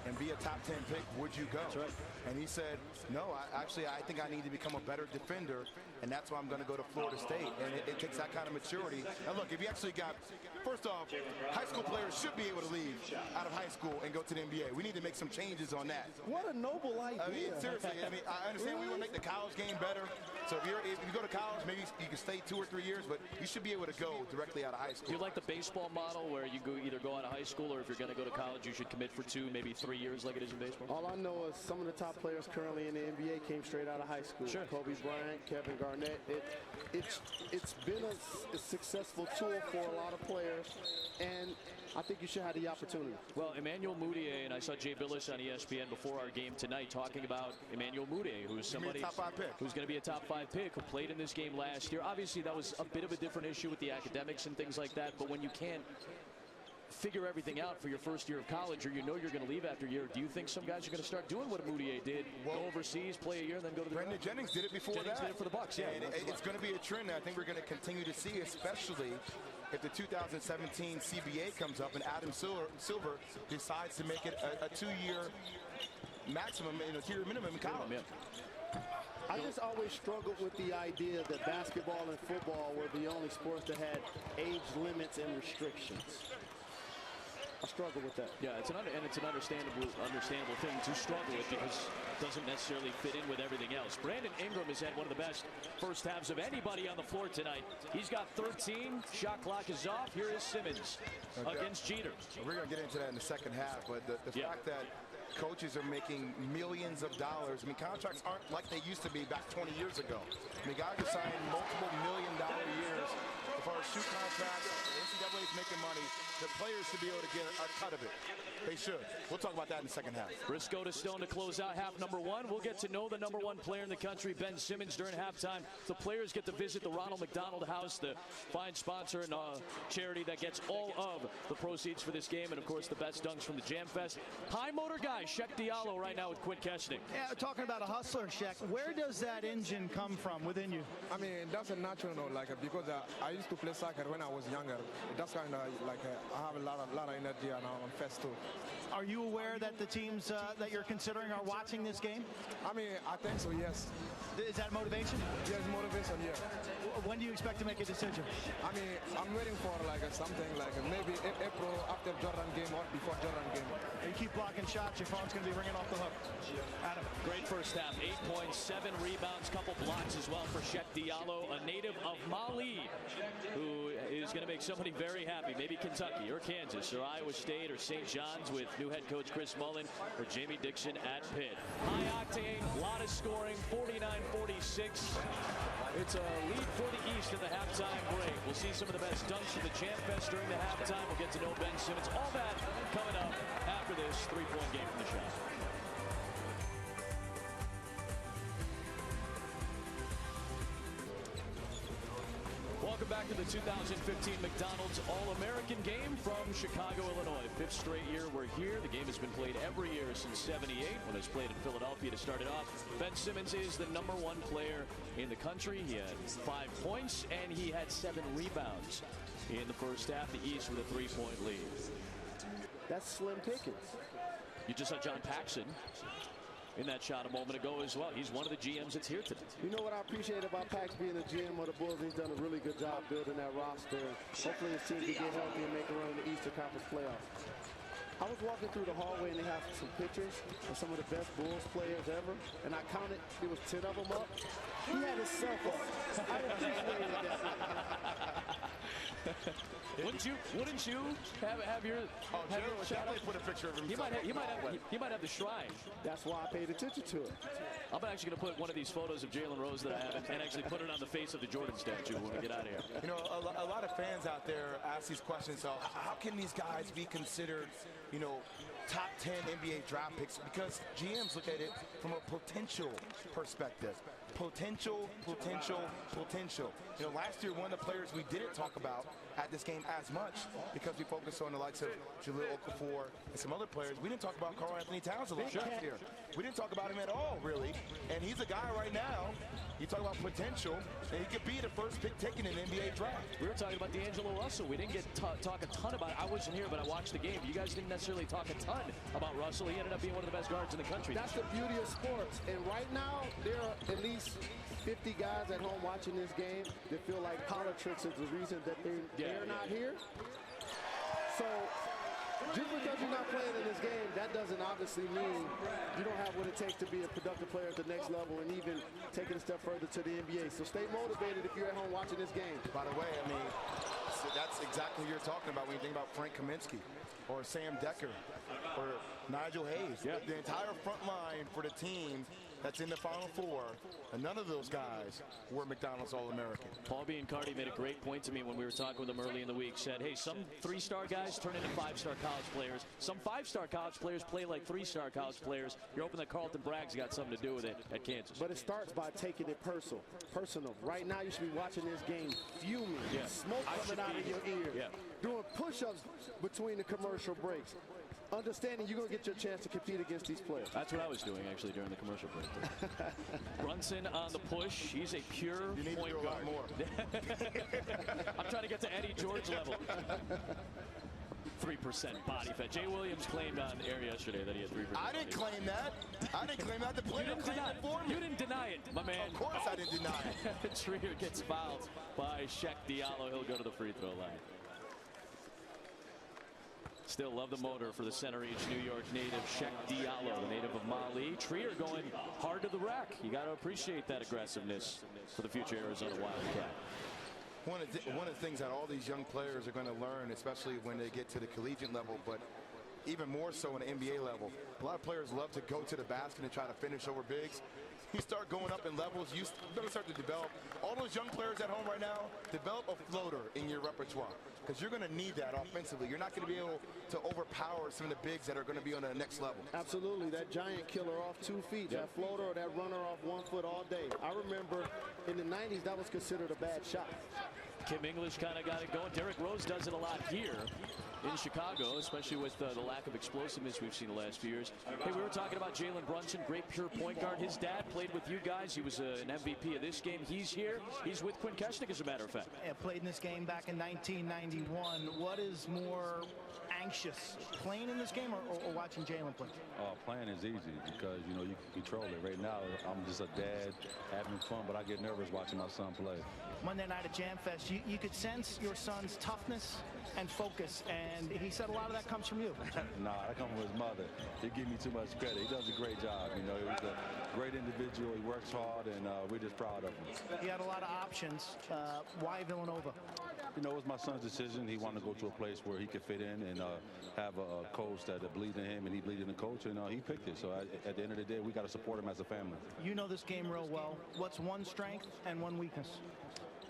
and be a top 10 pick, would you go? That's right. And he said, no, I think I need to become a better defender, and that's why I'm going to go to Florida State. And it takes that kind of maturity. Now, look, if you actually got, first off, high school players should be able to leave out of high school and go to the NBA. We need to make some changes on that. What a noble idea. I mean, seriously, I understand we want to make the college game better. So if you go to college, maybe you can stay 2 or 3 years, but you should be able to go directly out of high school. You like the baseball model where you either go out of high school, or if you're going to go to college, you should commit for 2, maybe 3 years like it is in baseball? All I know is some of the top players currently in the NBA came straight out of high school. Sure. Kobe Bryant, Kevin Garnett. It's been a successful tool for a lot of players, and I think you should have the opportunity. Well, Emmanuel Mudiay, and I saw Jay Billis on ESPN before our game tonight talking about Emmanuel Mudiay, who's somebody who's going to be a top 5 pick, who played in this game last year. Obviously, that was a bit of a different issue with the academics and things like that, but when you can't figure everything out for your first year of college, or you know you're going to leave after a year, do you think some guys are going to start doing what Mudiay did, go overseas, play a year, and then go to the Brendan Jennings did it before Jennings that. did it for the Bucks, yeah. And it's going to be a trend that I think we're going to continue to see, especially if the 2017 CBA comes up and Adam Silver decides to make it a 2-year maximum and a 2-year minimum in college. I just always struggled with the idea that basketball and football were the only sports that had age limits and restrictions. I struggle with that. Yeah, it's an understandable thing to struggle with, because it doesn't necessarily fit in with everything else. Brandon Ingram has had one of the best first halves of anybody on the floor tonight. He's got 13. Shot clock is off. Here is Simmons against Jeter. We're going to get into that in the second half, but the fact that coaches are making millions of dollars. I mean, contracts aren't like they used to be back 20 years ago. I mean, guys are signing multiple $million-dollar years. As far as shoe contracts, the NCAA is making money. The players should be able to get a cut of it. They should. We'll talk about that in the second half. Briscoe to Stone to close out half number 1. We'll get to know the number 1 player in the country, Ben Simmons, during halftime. The players get to visit the Ronald McDonald House, the fine sponsor and charity that gets all of the proceeds for this game, and of course the best dunks from the Jam Fest. High motor guy, Shek Diallo, right now with Quint Kesnick. Yeah, talking about a hustler, Shek. Where does that engine come from within you? I mean, that's a natural, because I used to play soccer when I was younger. That's kind of like I have a lot of energy, and I'm fast too. Are you aware that the teams that you're considering are watching this game? I mean, I think so, yes. Is that motivation? Yes, motivation, yeah. When do you expect to make a decision? I mean, I'm waiting for something like maybe April after Jordan game or before Jordan game. You keep blocking shots, your phone's going to be ringing off the hook. Adam. Great first half. 8 points, 7 rebounds, couple blocks as well for Shek Diallo, a native of Mali, who is going to make somebody very happy. Maybe Kentucky or Kansas or Iowa State or St. John's with new head coach Chris Mullen or Jamie Dixon at Pitt. High octane, a lot of scoring, 49-46. It's a lead for the East in the halftime break. We'll see some of the best dunks from the Jam Fest during the halftime. We'll get to know Ben Simmons. All that coming up after this 3-point game from the shot. Welcome back to the 2015 McDonald's All-American game from Chicago, Illinois. 5th straight year we're here. The game has been played every year since '78 when it was played in Philadelphia to start it off. Ben Simmons is the #1 player in the country. He had 5 points and he had 7 rebounds in the first half. The East with a 3-point lead. That's slim pickings. You just saw John Paxson in that shot a moment ago as well. He's one of the GMs that's here today. You know what I appreciate about Pax being a GM of the Bulls? He's done a really good job building that roster. Hopefully his team can get healthy and make a run in the Eastern Conference playoffs. I was walking through the hallway and they have some pictures of some of the best Bulls players ever, and I counted, it was 10 of them up. He had his cell phone. I appreciated that. Wouldn't you have your shout out? Put a picture of himself. He might have the shrine. That's why I paid attention to it. I'm actually going to put one of these photos of Jalen Rose that I have and actually put it on the face of the Jordan statue when we get out of here. You know, a lot of fans out there ask these questions. So how can these guys be considered, you know, top 10 NBA draft picks? Because GMs look at it from a potential perspective. Potential. You know, last year, one of the players we didn't talk about at this game as much because we focused on the likes of Jahlil Okafor and some other players. We didn't talk about Karl Anthony Towns a lot last year. We didn't talk about him at all, really. And he's a guy right now, you talk about potential, and he could be the first pick taken in the NBA draft. We were talking about D'Angelo Russell. We didn't get talk a ton about it. I wasn't here, but I watched the game. You guys didn't necessarily talk a ton about Russell. He ended up being one of the best guards in the country. That's the beauty of sports. And right now, there are at least 50 guys at home watching this game that feel like politics is the reason that they're not here. So just because you're not playing in this game, that doesn't obviously mean you don't have what it takes to be a productive player at the next level and even taking a step further to the NBA. So stay motivated if you're at home watching this game. By the way, I mean, that's exactly what you're talking about when you think about Frank Kaminsky or Sam Decker or Nigel Hayes. Yeah. The entire front line for the team that's in the Final Four, and none of those guys were McDonald's All-American. Paul Biancardi made a great point to me when we were talking with him early in the week. Said, hey, some 3-star guys turn into 5-star college players. Some 5-star college players play like 3-star college players. You're hoping that Carlton Bragg's got something to do with it at Kansas. But it starts by taking it personal. Right now, you should be watching this game fuming, smoke coming out of your ear, doing push-ups between the commercial breaks. Understanding you're going to get your chance to compete against these players. That's what I was doing, actually, during the commercial break. Brunson on the push. He's a pure point guard. More. I'm trying to get to Eddie George level. 3% body fat. Jay Williams claimed on air yesterday that he had 3%. I didn't claim that. I didn't claim that. The player claimed it for me. You didn't deny it, my man. Of course I didn't deny it. Trier gets fouled by Shaq Diallo. He'll go to the free throw line. Still love the motor for the Center Age New York native Shaq Diallo, the native of Mali. Trier going hard to the rack. You got to appreciate that aggressiveness for the future Arizona Wildcat. One of the things that all these young players are going to learn, especially when they get to the collegiate level, but even more so in the NBA level, a lot of players love to go to the basket and try to finish over bigs. You start going up in levels, you're going to start to develop. All those young players at home right now, develop a floater in your repertoire because you're going to need that offensively. You're not going to be able to overpower some of the bigs that are going to be on the next level. Absolutely. That giant killer off 2 feet, that floater or that runner off 1 foot all day. I remember in the 90s, that was considered a bad shot. Kim English kind of got it going. Derrick Rose does it a lot here in Chicago, especially with the lack of explosiveness we've seen the last few years. Hey, we were talking about Jalen Brunson, great pure point guard. His dad played with you guys. He was an MVP of this game. He's here. He's with Quinn Keshnick, as a matter of fact. Yeah, played in this game back in 1991. What is more anxious, playing in this game or watching Jalen play? Playing is easy because, you know, you can control it. Right now, I'm just a dad having fun, but I get nervous watching my son play. Monday night at Jam Fest, you could sense your son's toughness and focus, and he said a lot of that comes from you. Nah, that comes from his mother. He gives me too much credit. He does a great job. You know, he's a great individual. He works hard, and we're just proud of him. He had a lot of options. Why Villanova? You know, it was my son's decision. He wanted to go to a place where he could fit in and have a coach that believed in him, and he believed in the coach, and he picked it. So at the end of the day, we got to support him as a family. You know this game real well. What's one strength and one weakness?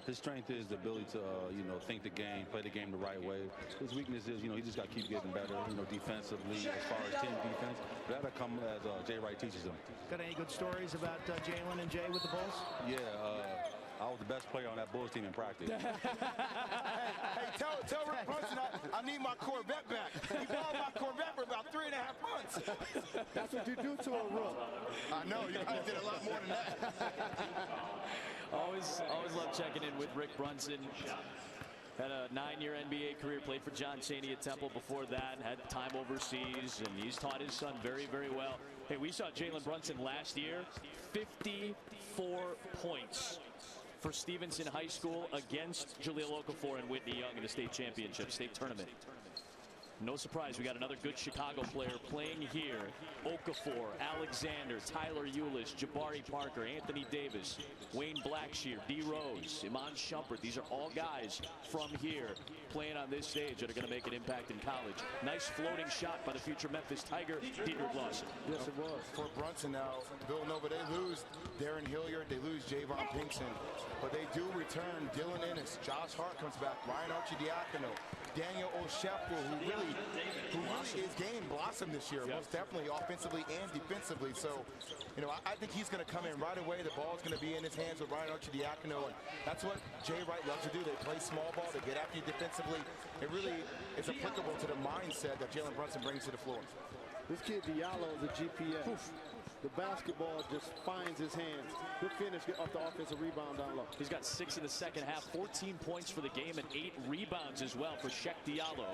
His strength is the ability to, you know, think the game, play the game the right way. His weakness is, you know, he just got to keep getting better, you know, defensively, as far as team defense. That'll come as Jay Wright teaches him. Got any good stories about Jalen and Jay with the Bulls? Yeah, I was the best player on that Bulls team in practice. Hey, tell Rick Brunson I need my Corvette back. He borrowed my Corvette for about 3.5 months. That's what you do to a Rook. I know, you guys did a lot more than that. Always love checking in with Rick Brunson. Had a 9-year NBA career, played for John Chaney at Temple before that, had time overseas, and he's taught his son very, very well. Hey, we saw Jalen Brunson last year, 54 points for Stevenson High School against Jaleel Okafor and Whitney Young in the state championship, state tournament. No surprise, we got another good Chicago player playing here. Okafor, Alexander, Tyler Eulis, Jabari Parker, Anthony Davis, Wayne Blackshear, D. Rose, Iman Shumpert. These are all guys from here playing on this stage that are going to make an impact in college. Nice floating shot by the future Memphis Tiger, Diedrich Lawson. Yes, it was. For Brunson now, Villanova, they lose Darren Hilliard, they lose Javon Pinkston, but they do return Dylan Ennis, Josh Hart comes back, Ryan Archidiakono, Daniel O'Sheffel, who really his game blossomed this year, most definitely offensively and defensively. So, you know, I think he's going to come in right away. The ball's going to be in his hands with Ryan Archidiakono, and that's what Jay Wright loves to do. They play small ball, they get after you defensively. It really is applicable to the mindset that Jalen Brunson brings to the floor. This kid Diallo is a GPS. Oof. The basketball just finds his hands. Good finish off the offensive rebound down low. He's got 6 in the second half, 14 points for the game, and 8 rebounds as well for Sheck Diallo.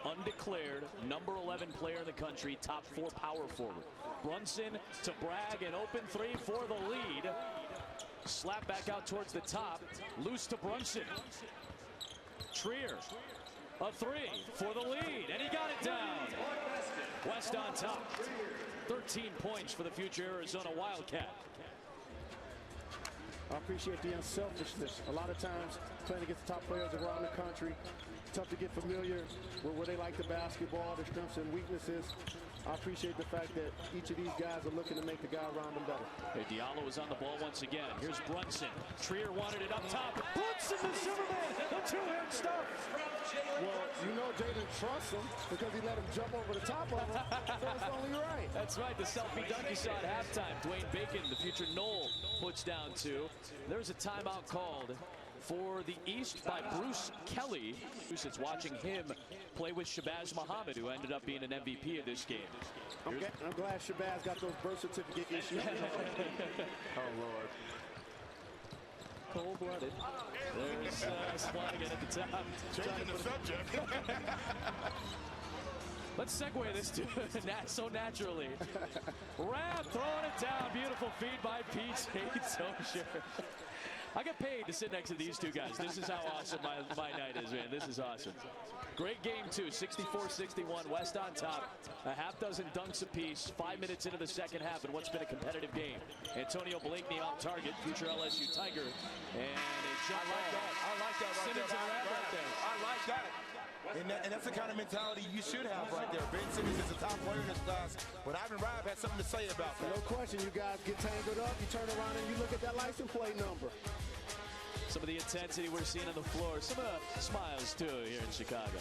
Undeclared, number 11 player in the country, top 4 power forward. Brunson to Bragg, an open 3 for the lead. Slap back out towards the top, loose to Brunson. Trier, a 3 for the lead, and he got it down. West on top. 13 points for the future Arizona Wildcat. I appreciate the unselfishness. A lot of times playing against the top players around the country, tough to get familiar with where they like the basketball, their strengths and weaknesses. I appreciate the fact that each of these guys are looking to make the guy around them better. Hey, Diallo is on the ball once again. Here's Brunson. Trier wanted it up top. Brunson the Superman, the two-hand stuff. Well, you know Jaden trusts him because he let him jump over the top of him, so it's only right. That's right, the selfie dunk you saw at halftime. Dwayne Bacon, the future Knoll, puts down 2. There's a timeout called for the East by Bruce Kelly. It's watching him play with Shabazz Muhammad, who ended up being an MVP of this game. I'm glad Shabazz got those birth certificate issues. Oh, Lord. Cold-blooded. There's Swanigan at the top. Changing the subject. Let's segue this to so naturally. Rapp throwing it down. Beautiful feed by P.J. Tosher. I get paid to sit next to these two guys. This is how awesome my night is, man. This is awesome. Great game, too. 64-61. West on top. A half dozen dunks apiece. 5 minutes into the second half in what's been a competitive game. Antonio Blakeney on target. Future LSU Tiger. And a jump ball. I like that right there. I like that. And that's the kind of mentality you should have right there. Ben Simmons is a top player in this class, but Ivan Rabb had something to say about that. No question, you guys get tangled up, you turn around and you look at that license plate number. Some of the intensity we're seeing on the floor, some of the smiles too here in Chicago.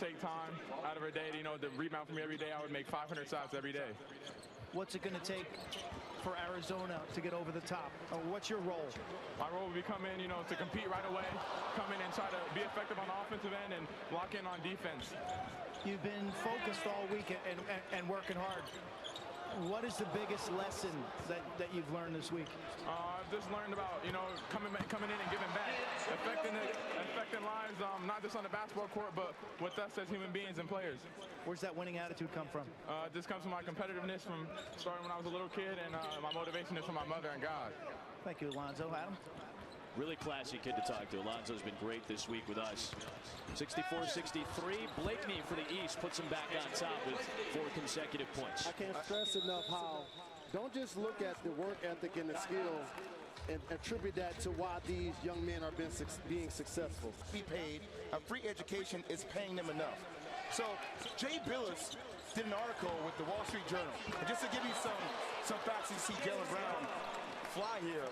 Take time out of her day, you know, to rebound for me every day. I would make 500 shots every day. What's it going to take for Arizona to get over the top? Or what's your role? My role would be come in, you know, to compete right away, come in and try to be effective on the offensive end and lock in on defense. You've been focused all week and working hard. What is the biggest lesson that you've learned this week? I've just learned about, you know, coming in and giving back, affecting lives, not just on the basketball court, but with us as human beings and players. Where's that winning attitude come from? This comes from my competitiveness from starting when I was a little kid, and my motivation is from my mother and God. Thank you, Alonzo. Adam? Really classy kid to talk to. Alonzo's been great this week with us. 64-63. Blakeney for the East puts him back on top with 4 consecutive points. I can't stress enough how don't just look at the work ethic and the skill and attribute that to why these young men are being successful. Be paid. A free education is paying them enough. So Jay Billis did an article with the Wall Street Journal. And just to give you some facts, you see Jaylen Brown fly here.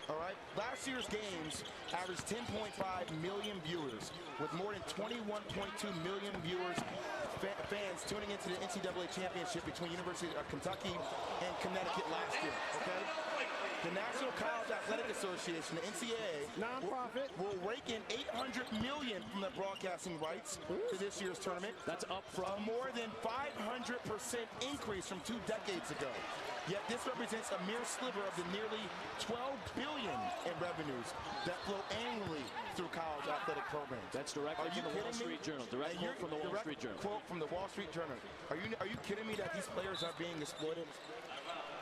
All right, last year's games averaged 10.5 million viewers, with more than 21.2 million viewers, fans fans tuning into the NCAA championship between University of Kentucky and Connecticut last year, okay? The National College Athletic Association, the NCAA, nonprofit, will rake in $800 million from the broadcasting rights to this year's tournament. That's up from a more than 500% increase from 2 decades ago. Yet this represents a mere sliver of the nearly $12 billion in revenues that flow annually through college athletic programs. That's directly from the Wall Street Journal. Direct quote from the Wall Street Journal. Quote from the Wall Street Journal. Are you kidding me that these players are being exploited?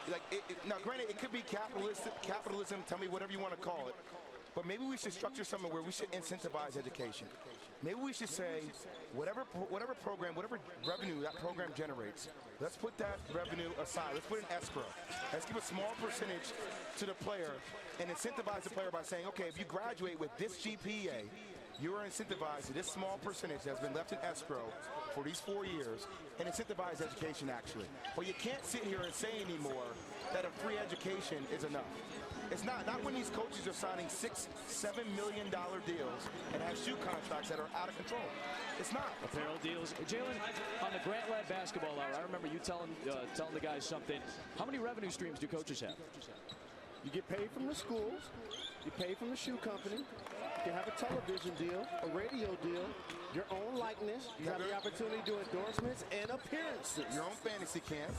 Like, now, granted, it could be capitalism, tell me whatever you want to call it, but maybe we should structure something where we should incentivize education. Maybe we should say, whatever program, whatever revenue that program generates, let's put that revenue aside. Let's put it in escrow. Let's give a small percentage to the player and incentivize the player by saying, okay, if you graduate with this GPA, you are incentivized to this small percentage that's been left in escrow for these 4 years and incentivize education, actually. But you can't sit here and say anymore that a free education is enough. It's not when these coaches are signing $6-7 million deals and have shoe contracts that are out of control. It's not. Apparel deals. Jalen, on the Grant Lab Basketball Hour, I remember you telling the guys something. How many revenue streams do coaches have? You get paid from the schools. You pay from the shoe company. You have a television deal, a radio deal, your own likeness. You have the opportunity to do endorsements and appearances. Your own fantasy camp.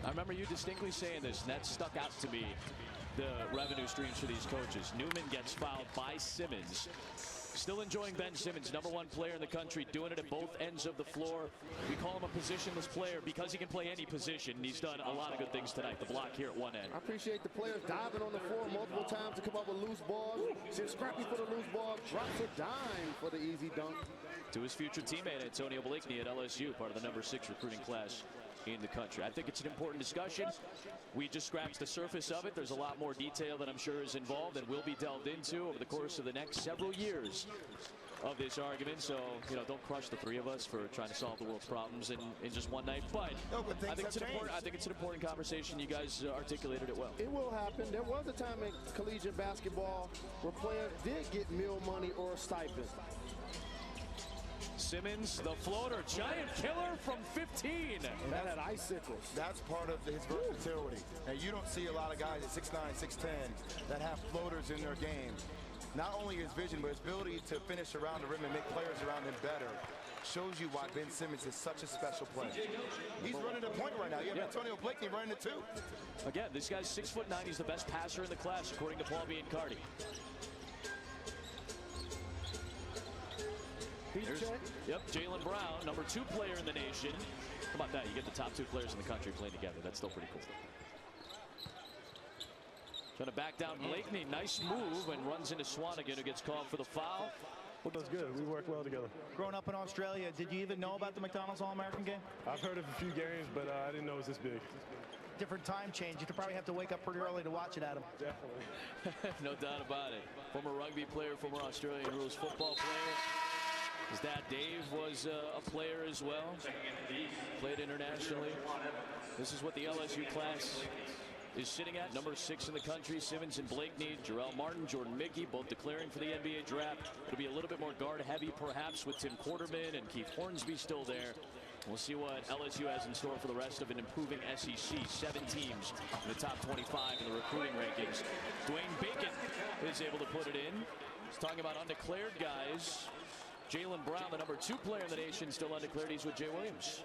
I remember you distinctly saying this, and that stuck out to me, the revenue streams for these coaches. Newman gets fouled by Simmons. Still enjoying Ben Simmons, #1 player in the country, doing it at both ends of the floor. We call him a positionless player because he can play any position. He's done a lot of good things tonight. The block here at one end. I appreciate the players diving on the floor multiple times to come up with loose balls. She's scrappy for the loose ball, drops a dime for the easy dunk. To his future teammate, Antonio Blakeney at LSU, part of the #6 recruiting class in the country. I think it's an important discussion. We just scratched the surface of it. There's a lot more detail that I'm sure is involved and will be delved into over the course of the next several years of this argument. So, don't crush the three of us for trying to solve the world's problems in just one night. But I think it's an important conversation. You guys articulated it well. It will happen. There was a time in collegiate basketball where players did get meal money or a stipend. Simmons, the floater, giant killer from 15. That had icicles. That's part of his versatility. Now, you don't see a lot of guys at 6'9", 6'10" that have floaters in their game. Not only his vision, but his ability to finish around the rim and make players around him better shows you why Ben Simmons is such a special player. He's running the point right now. You have Antonio Blakeney running it too. Again, this guy's 6'9". He's the best passer in the class, according to Paul Biancardi. Yep, Jalen Brown, #2 player in the nation. How about that? You get the top 2 players in the country playing together. That's still pretty cool. Trying to back down Blakeney. Nice move and runs into Swanigan, who gets called for the foul. Well, that's good. We work well together. Growing up in Australia, did you even know about the McDonald's All-American game? I've heard of a few games, but I didn't know it was this big. Different time change. You'd probably have to wake up pretty early to watch it, Adam. Definitely. No doubt about it. Former rugby player, former Australian rules football player. His dad, Dave, was a player as well. Played internationally. This is what the LSU class is sitting at. #6 in the country, Simmons and Blakeney. Jarrell Martin, Jordan Mickey, both declaring for the NBA draft. It'll be a little bit more guard-heavy, perhaps, with Tim Quarterman and Keith Hornsby still there. We'll see what LSU has in store for the rest of an improving SEC. 7 teams in the top 25 in the recruiting rankings. Dwayne Bacon is able to put it in. He's talking about undeclared guys. Jalen Brown, the #2 player in the nation, still undeclared. He's with Jay Williams.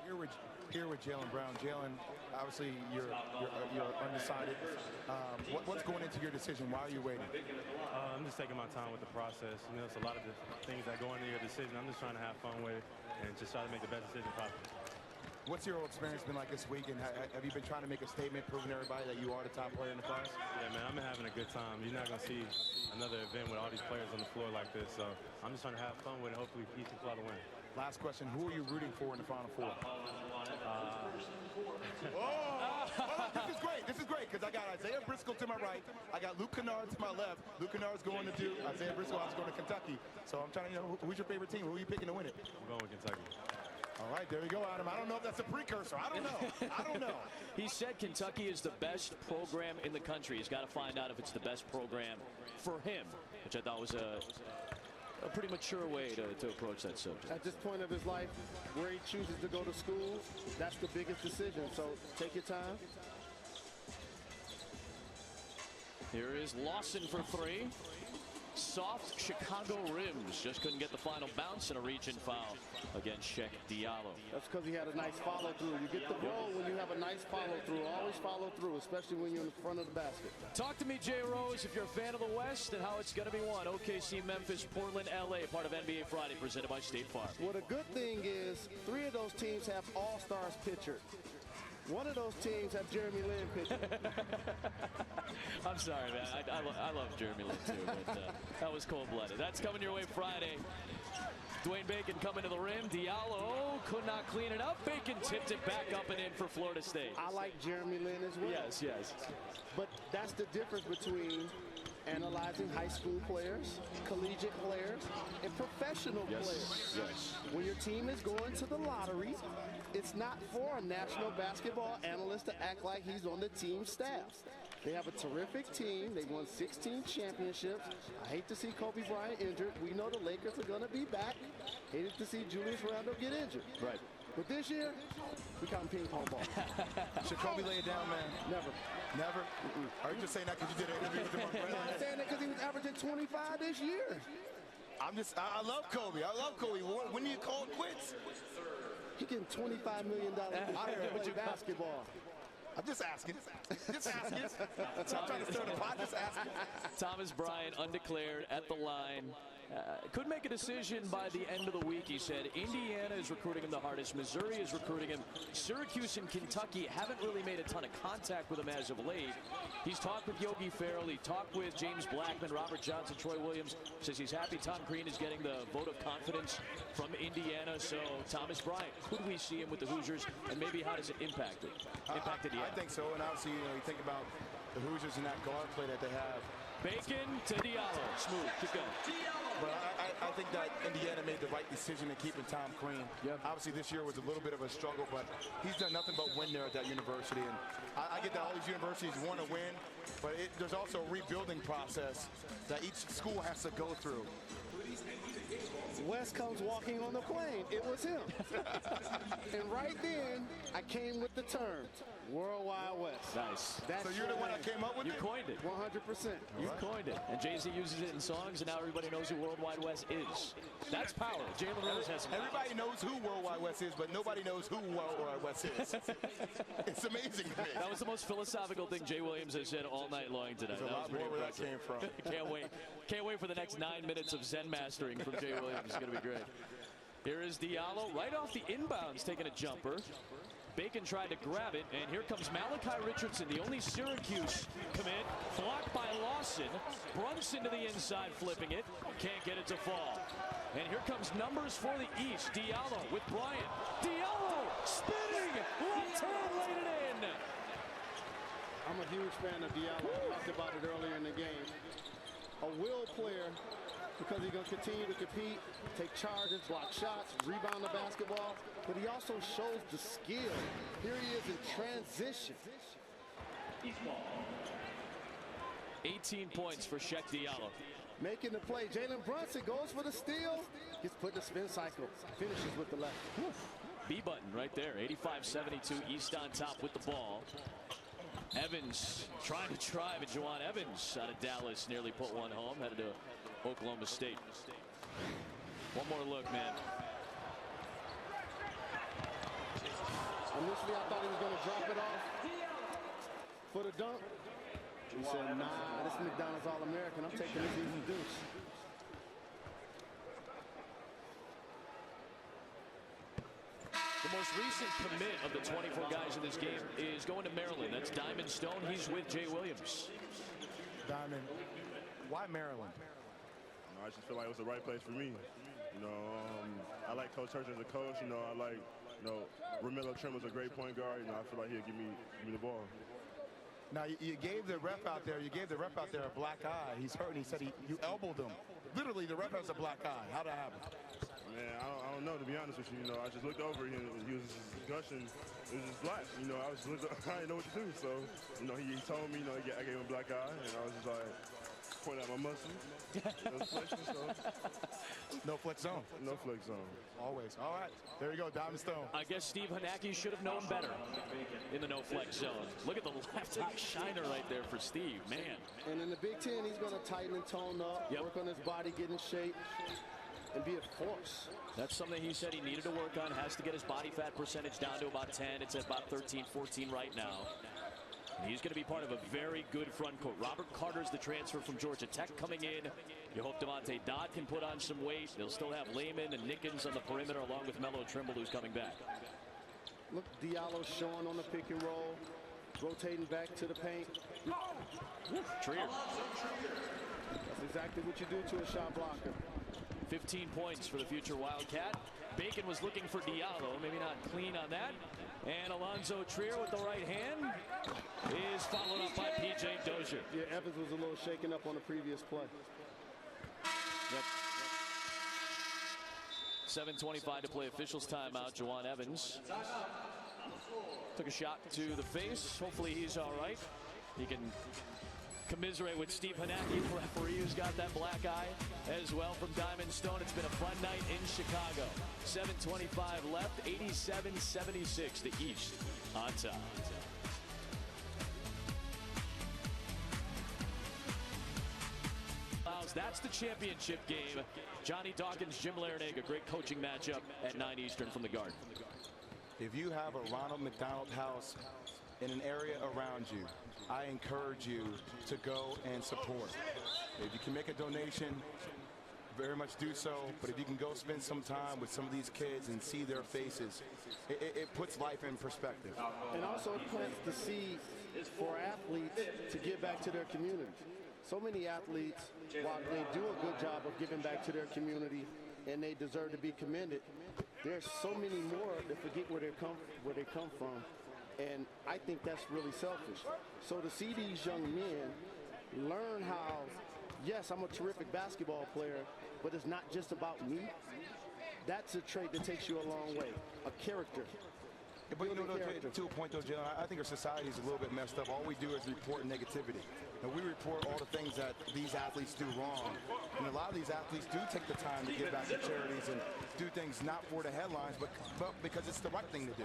Here with Jalen Brown. Jalen, obviously you're undecided. What's going into your decision? Why are you waiting? I'm just taking my time with the process. It's a lot of the things that go into your decision. I'm just trying to have fun with it and just try to make the best decision possible. What's your experience been like this week, and have you been trying to make a statement, proving to everybody that you are the top player in the class? Yeah, man, I've been having a good time. You're not going to see another event with all these players on the floor like this, so I'm just trying to have fun with it. Hopefully, Peace and Fly to win. Last question, who are you rooting for in the Final Four? This is great, because I got Isaiah Briscoe to my right. I got Luke Kennard to my left. Luke Kennard's going to Duke. Isaiah Briscoe is going to Kentucky. So I'm trying to know, who's your favorite team? Who are you picking to win it? I'm going with Kentucky. All right, there you go, Adam. I don't know if that's a precursor. I don't know. He said Kentucky is the best program in the country. He's got to find out if it's the best program for him, which I thought was a a pretty mature way to approach that subject. At this point of his life, where he chooses to go to school, that's the biggest decision. So take your time. Here is Lawson for three. Soft Chicago rims. Just couldn't get the final bounce, and a reach and foul against Cheikh Diallo. That's because he had a nice follow through. You get the ball when you have a nice follow through. Always follow through, especially when you're in the front of the basket. Talk to me, Jay Rose, if you're a fan of the West and how it's going to be won. OKC, Memphis, Portland, LA, part of NBA Friday, presented by State Farm. Well, the good thing is 3 of those teams have all-stars pitcher. One of those teams have Jeremy Lin pitching. I'm sorry, man. I love Jeremy Lin, too, but that was cold-blooded. That's coming your way Friday. Dwayne Bacon coming to the rim. Diallo could not clean it up. Bacon tipped it back up and in for Florida State. I like Jeremy Lin as well. Yes, yes. But that's the difference between analyzing high school players, collegiate players, and professional players. Yes. When your team is going to the lottery, it's not for a national basketball analyst to act like he's on the team staff. They have a terrific team. They won 16 championships. I hate to see Kobe Bryant injured. We know the Lakers are going to be back. Hated to see Julius Randle get injured. Right. But this year, we got ping pong ball. Should Kobe lay it down, man? Never. Never? Are you just saying that because you did an interview with him on Friday? No, I'm saying that because he was averaging 25 this year. I love Kobe. I love Kobe. When do you call it quits? He getting $25 million to play basketball. I'm just asking. Just asking. I'm trying to stir the pot. Just asking. Thomas Bryant undeclared at the line. Could make a decision by the end of the week, he said. Indiana is recruiting him the hardest. Missouri is recruiting him. Syracuse and Kentucky haven't really made a ton of contact with him as of late. He's talked with Yogi Ferrell. He talked with James Blackman, Robert Johnson, Troy Williams. Says he's happy Tom Crean is getting the vote of confidence from Indiana. So Thomas Bryant, could we see him with the Hoosiers? And maybe how does it impact it? I think so. And obviously, you think about the Hoosiers and that guard play that they have. Bacon to Diallo. Smooth. Keep going. But I think that Indiana made the right decision in keeping Tom Crean. Yep. Obviously, this year was a little bit of a struggle, but he's done nothing but win there at that university. And I get that all these universities want to win, but there's also a rebuilding process that each school has to go through. West comes walking on the plane. It was him. And right then, I came with the term, Worldwide West. Nice. So you're the one that came up with it? You coined it. 100%. You coined it. And Jay-Z uses it in songs, and now everybody knows who Worldwide West is. That's power. Jalen Rose has some Everybody knows who Worldwide West is, but nobody knows who Worldwide West is. It's amazing to me. That was the most philosophical thing Jay Williams has said all night long tonight. There's a lot more where that came from. Can't wait. Can't wait for the next 9 minutes of Zen mastering from Jay Williams. It's going to be great. Here is Diallo right off the inbounds, taking a jumper. Bacon tried to grab it, and here comes Malachi Richardson, the only Syracuse commit. Blocked by Lawson. Brunson to the inside, flipping it. Can't get it to fall. And here comes numbers for the East. Diallo with Bryant. Diallo spinning. Left hand laid it in. I'm a huge fan of Diallo. I talked about it earlier in the game. A will player because he's going to continue to compete, take charges, block shots, rebound the basketball, but he also shows the skill. Here he is in transition. 18 points for Cheikh Diallo. Making the play. Jalen Brunson goes for the steal. Gets put in the spin cycle. Finishes with the left. B-button right there. 85-72. East on top with the ball. Evans trying to drive, and Juwan Evans out of Dallas nearly put one home. Headed to Oklahoma State. One more look, man. Initially, I thought he was going to drop it off for the dunk. He said, nah, this is McDonald's All-American. I'm taking this easy deuce. The most recent commit of the 24 guys in this game is going to Maryland. That's Diamond Stone. He's with Jay Williams. Diamond, why Maryland? I just feel like it was the right place for me. You know, I like Coach Church as a coach. You know, I like, Romillo Trim was a great point guard. You know, I feel like he'll give me the ball. Now, you gave the ref out there, a black eye. He's hurt, and he said you elbowed him. Literally, the ref has a black eye. How'd that happen? Man, I don't know, to be honest with you. I just looked over him, and he was just gushing. It was just black. I didn't know what to do. So, he told me, I gave him a black eye, and I was just like, point out my muscles. That's flexing, so. No flex zone. No flex zone. Always. All right. There you go, Diamond Stone. I guess Steve Hanacki should have known better in the no-flex zone. Look at the left hot shiner right there for Steve, man. And in the Big Ten, he's going to tighten and tone up, work on his body, get in shape, and be a force. That's something he said he needed to work on. Has to get his body fat percentage down to about 10. It's at about 13, 14 right now. And he's going to be part of a very good front court. Robert Carter's the transfer from Georgia Tech coming in. You hope Devontae Dodd can put on some weight. They'll still have Lehman and Nickens on the perimeter along with Melo Trimble, who's coming back. Look, Diallo showing on the pick and roll, rotating back to the paint. Trier. That's exactly what you do to a shot blocker. 15 points for the future Wildcat. Bacon was looking for Diallo, maybe not clean on that. And Alonzo Trier with the right hand is followed up by P.J. Dozier. Yeah, Evans was a little shaken up on the previous play. Yep. 7:25 to play. Officials timeout. Juwan Evans took a shot to the face. Hopefully he's all right. He can commiserate with Steve Hanacki, the referee, who's got that black eye as well from Diamond Stone. It's been a fun night in Chicago. 7:25 left, 87-76, the East on top. That's the championship game. Johnny Dawkins, Jim Larinaga, great coaching matchup at 9 Eastern from the Garden. If you have a Ronald McDonald House in an area around you, I encourage you to go and support. If you can make a donation, very much do so. But if you can go spend some time with some of these kids and see their faces, it puts life in perspective. And also it plants the seed for athletes to give back to their community. So many athletes, while they do a good job of giving back to their community and they deserve to be commended, there's so many more that forget where they come from. And I think that's really selfish. So to see these young men learn how, yes, I'm a terrific basketball player, but it's not just about me. That's a trait that takes you a long way, a character. But you know, to a point though, Jalen, I think our society is a little bit messed up. All we do is report negativity. And we report all the things that these athletes do wrong. And a lot of these athletes do take the time to give back to charities and do things not for the headlines, but because it's the right thing to do.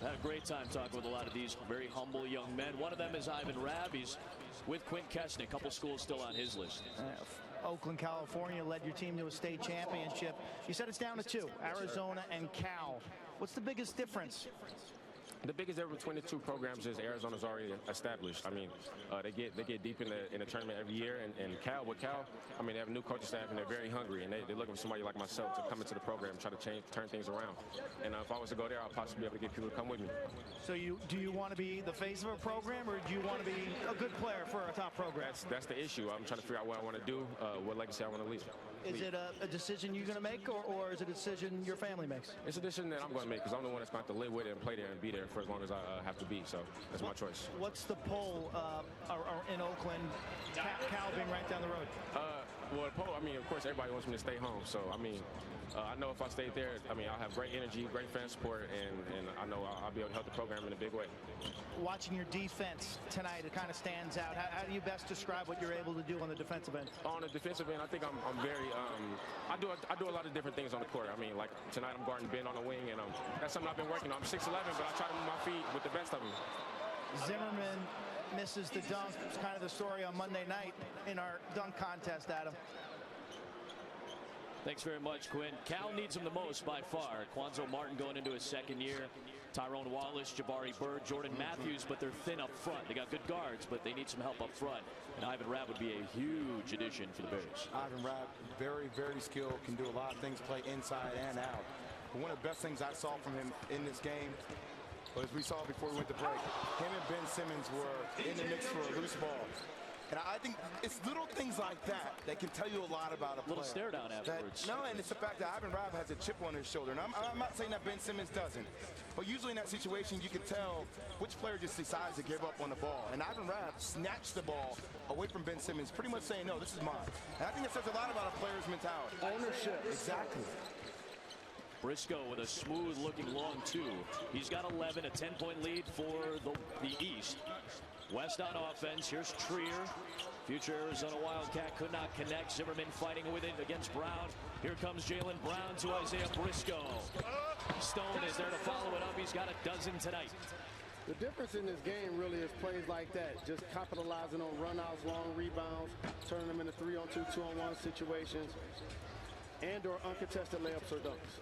I had a great time talking with a lot of these very humble young men. One of them is Ivan Rabb. He's with Quint Kesney. A couple schools still on his list. Oakland, California led your team to a state championship. You said it's down to two, Arizona and Cal. What's the biggest difference? The biggest difference between the two programs is Arizona's already established. I mean, they get deep in the tournament every year, and Cal, I mean, they have a new coaching staff and they're very hungry, and they're looking for somebody like myself to come into the program, try to turn things around. And if I was to go there, I'll possibly be able to get people to come with me. So do you want to be the face of a program, or do you want to be a good player for a top program? That's the issue. I'm trying to figure out what I want to do, what legacy I want to leave. Is it a decision you're going to make, or is it a decision your family makes? It's a decision that I'm going to make because I'm the one that's going to have to live with it and play there and be there for as long as I have to be. So that's my choice. What's the poll in Oakland, Cal being right down the road? Well, the poll, I mean, of course, everybody wants me to stay home. So, I mean, I know if I stayed there, I mean, I'll have great energy, great fan support, and I know I'll be able to help the program in a big way. Watching your defense tonight, it kind of stands out. How do you best describe what you're able to do on the defensive end? On the defensive end, I think I'm very, I do a lot of different things on the court. I mean, like tonight I'm guarding Ben on the wing, and that's something I've been working on. I'm 6'11", but I try to move my feet with the best of them. Zimmerman misses the dunk. It's kind of the story on Monday night in our dunk contest, Adam. Thanks very much, Quinn. Cal needs him the most by far. Quanzo Martin going into his second year. Tyrone Wallace, Jabari Bird, Jordan Matthews, but they're thin up front. They got good guards, but they need some help up front. And Ivan Rabb would be a huge addition for the Bears. Ivan Rabb, very, very skilled, can do a lot of things, play inside and out. But one of the best things I saw from him in this game was, we saw before we went to break, him and Ben Simmons were in the mix for a loose ball. And I think it's little things like that that can tell you a lot about a player. Little stare down afterwards. And it's the fact that Ivan Rabb has a chip on his shoulder. And I'm not saying that Ben Simmons doesn't. But usually in that situation, you can tell which player just decides to give up on the ball. And Ivan Rabb snatched the ball away from Ben Simmons, pretty much saying, no, this is mine. And I think it says a lot about a player's mentality. Ownership. Exactly. Briscoe with a smooth-looking long two. He's got 11, a 10-point lead for the East. West on offense. Here's Trier. Future Arizona Wildcat could not connect. Zimmerman fighting with it against Brown. Here comes Jaylen Brown to Isaiah Briscoe. Stone is there to follow it up. He's got a dozen tonight. The difference in this game really is plays like that, just capitalizing on runouts, long rebounds, turning them into 3-on-2, 2-on-1 situations, and or uncontested layups or dunks.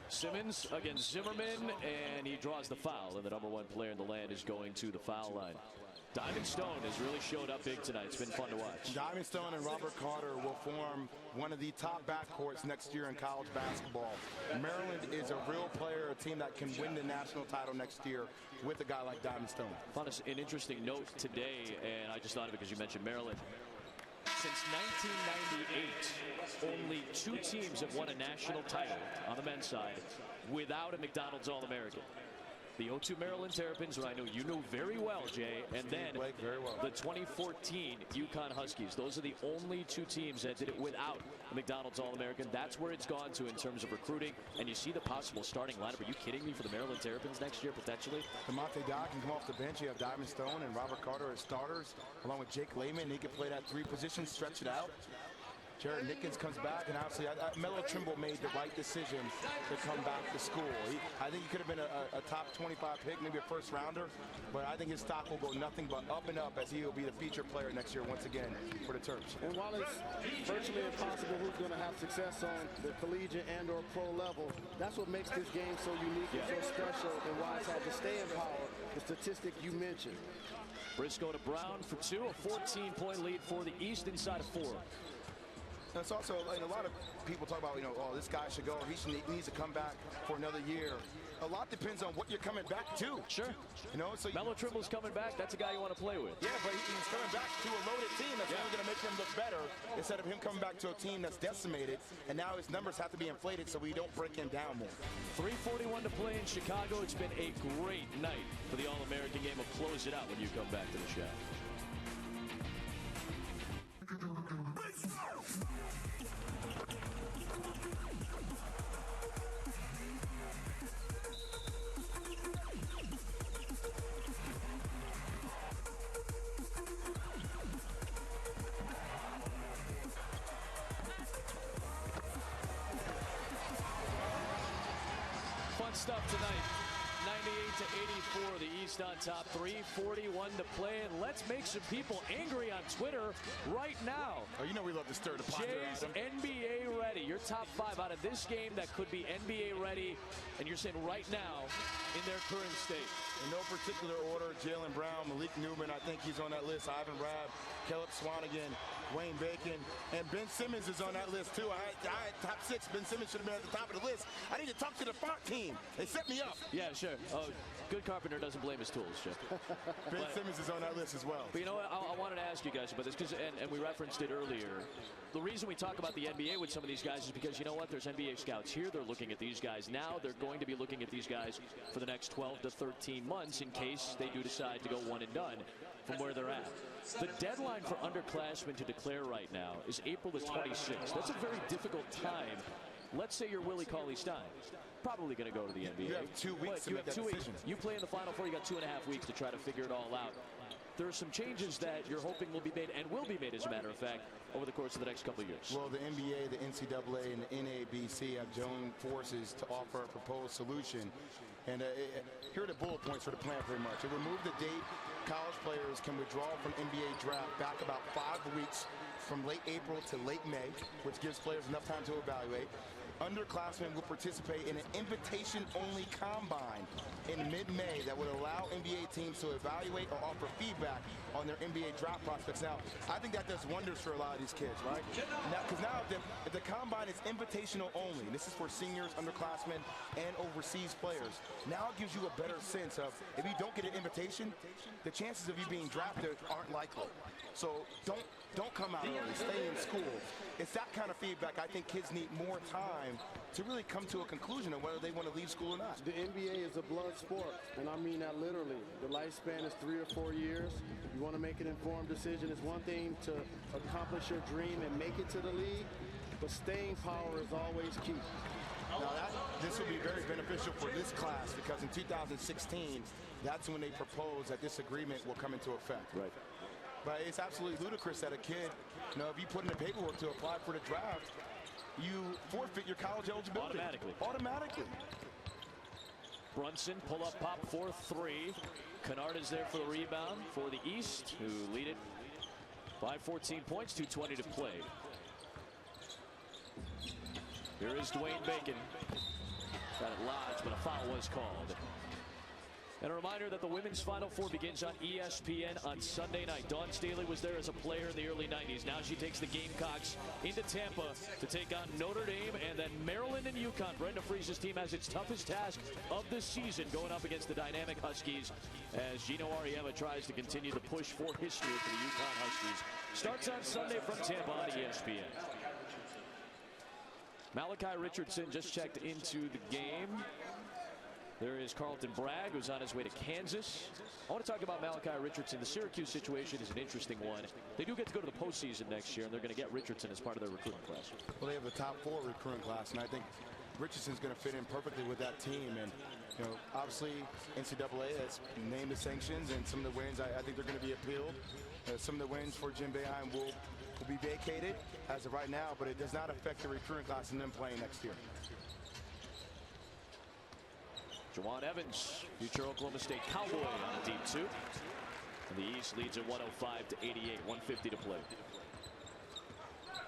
Simmons against Zimmerman, and he draws the foul, and the #1 player in the land is going to the foul line. Diamond Stone has really showed up big tonight. It's been fun to watch. Diamond Stone and Robert Carter will form one of the top backcourts next year in college basketball. Maryland is a real player, a team that can win the national title next year with a guy like Diamond Stone. I found an interesting note today, and I just thought of it because you mentioned Maryland. Since 1998, only 2 teams have won a national title on the men's side without a McDonald's All-American. The 02 Maryland Terrapins, who I know you know very well, Jay, and then the 2014 UConn Huskies. Those are the only 2 teams that did it without a McDonald's All-American. That's where it's gone to in terms of recruiting, and you see the possible starting lineup. Are you kidding me for the Maryland Terrapins next year, potentially? DeMonte Dodd can come off the bench. You have Diamond Stone and Robert Carter as starters, along with Jake Layman. He can play that 3 positions, stretch it out. Jared Nickens comes back, and obviously Melo Trimble made the right decision to come back to school. I think he could have been a top 25 pick, maybe a first rounder, but I think his stock will go nothing but up and up as he will be the feature player next year once again for the Terps. And while it's virtually impossible who's going to have success on the collegiate and or pro level, that's what makes this game so unique and so special, and why it's had to stay in power, the statistic you mentioned. Briscoe to Brown for 2, a 14-point lead for the East inside of 4. It's also, a lot of people talk about, oh, this guy should go, he needs to come back for another year. A lot depends on what you're coming back to. Sure. So Melo Trimble's coming back. That's a guy you want to play with. Yeah, but he's coming back to a loaded team that's only going to make him look better instead of him coming back to a team that's decimated, and now his numbers have to be inflated so we don't break him down more. 3:41 to play in Chicago. It's been a great night for the All-American game. We'll close it out when you come back to the show. Stuff tonight. 98-84, the East on top. 3:41 to play, and let's make some people angry on Twitter right now. Oh, we love to stir the pot. Jay's NBA ready. Your top 5 out of this game that could be NBA ready, and you're saying right now in their current state. In no particular order, Jaylen Brown, Malik Newman, I think he's on that list. Ivan Rabb, Caleb Swanigan, Wayne Bacon, and Ben Simmons is on that list too. I had top 6. Ben Simmons should have been at the top of the list. I need to talk to the front team. They set me up. Yeah, sure. Oh, good carpenter doesn't blame his tools, Chip. Ben Simmons is on that list as well. But you know what? I wanted to ask you guys about this because, and we referenced it earlier. The reason we talk about the NBA with some of these guys is because, you know what? There's NBA scouts here. They're looking at these guys now. They're going to be looking at these guys for the next 12 to 13 months in case they do decide to go one and done from where they're at. The deadline for underclassmen to declare right now is April the 26th. That's a very difficult time. Let's say you're Willie Cauley-Stein. Probably going to go to the NBA. You have 2 weeks to make that decision. You play in the Final Four. You got 2.5 weeks to try to figure it all out. There are some changes that you're hoping will be made, and will be made, as a matter of fact, over the course of the next couple of years. Well, the NBA, the NCAA, and the NABC have joined forces to offer a proposed solution. And here are the bullet points for the plan, pretty much. It removed the date college players can withdraw from NBA draft back about 5 weeks from late April to late May, which gives players enough time to evaluate. Underclassmen will participate in an invitation-only combine in mid-May that would allow NBA teams to evaluate or offer feedback on their NBA draft prospects. Now, I think that does wonders for a lot of these kids, right? Because now if the combine is invitational only, this is for seniors, underclassmen, and overseas players. Now it gives you a better sense of, if you don't get an invitation, the chances of you being drafted aren't likely. So don't come out early. Stay in school. It's that kind of feedback. I think kids need more time to really come to a conclusion of whether they want to leave school or not. The NBA is a blood sport, and I mean that literally. The lifespan is 3 or 4 years. You want to make an informed decision. It's one thing to accomplish your dream and make it to the league, but staying power is always key. Now this this will be very beneficial for this class because in 2016, that's when they proposed that this agreement will come into effect. Right. But it's absolutely ludicrous that a kid, if you put in the paperwork to apply for the draft, you forfeit your college eligibility. Automatically. Brunson, pull-up pop for 3. Kennard is there for the rebound for the East, who lead it by 14 points, 2:20 to play. Here is Dwayne Bacon. Got it lodged, but a foul was called. And a reminder that the women's Final Four begins on ESPN on Sunday night. Dawn Staley was there as a player in the early 90s. Now she takes the Gamecocks into Tampa to take on Notre Dame and then Maryland and UConn. Brenda Friese's team has its toughest task of the season going up against the dynamic Huskies as Gino Auriemma tries to continue the push for history for the UConn Huskies. Starts on Sunday from Tampa on ESPN. Malachi Richardson just checked into the game. There is Carlton Bragg, who's on his way to Kansas. I want to talk about Malachi Richardson. The Syracuse situation is an interesting one. They do get to go to the postseason next year, and they're going to get Richardson as part of their recruiting class. Well, they have the top 4 recruiting class, and I think Richardson's going to fit in perfectly with that team. And, obviously, NCAA has named the sanctions, and some of the wins, I think they're going to be appealed. Some of the wins for Jim Boeheim will be vacated as of right now, but it does not affect the recruiting class and them playing next year. Jawan Evans, future Oklahoma State Cowboy on a deep 2. And the East leads at 105-88, 150 to play.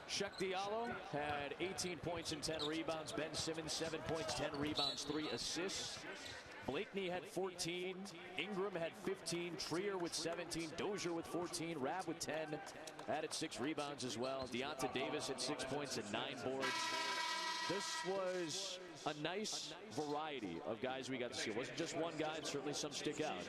Sheck Diallo had 18 points and 10 rebounds. Ben Simmons, 7 points, 10 rebounds, 3 assists. Blakeney had 14. Ingram had 15. Trier with 17. Dozier with 14. Rabb with 10. Added 6 rebounds as well. Deonta Davis had 6 points and 9 boards. This was a nice variety of guys we got to see. It wasn't just one guy, and certainly some stick out.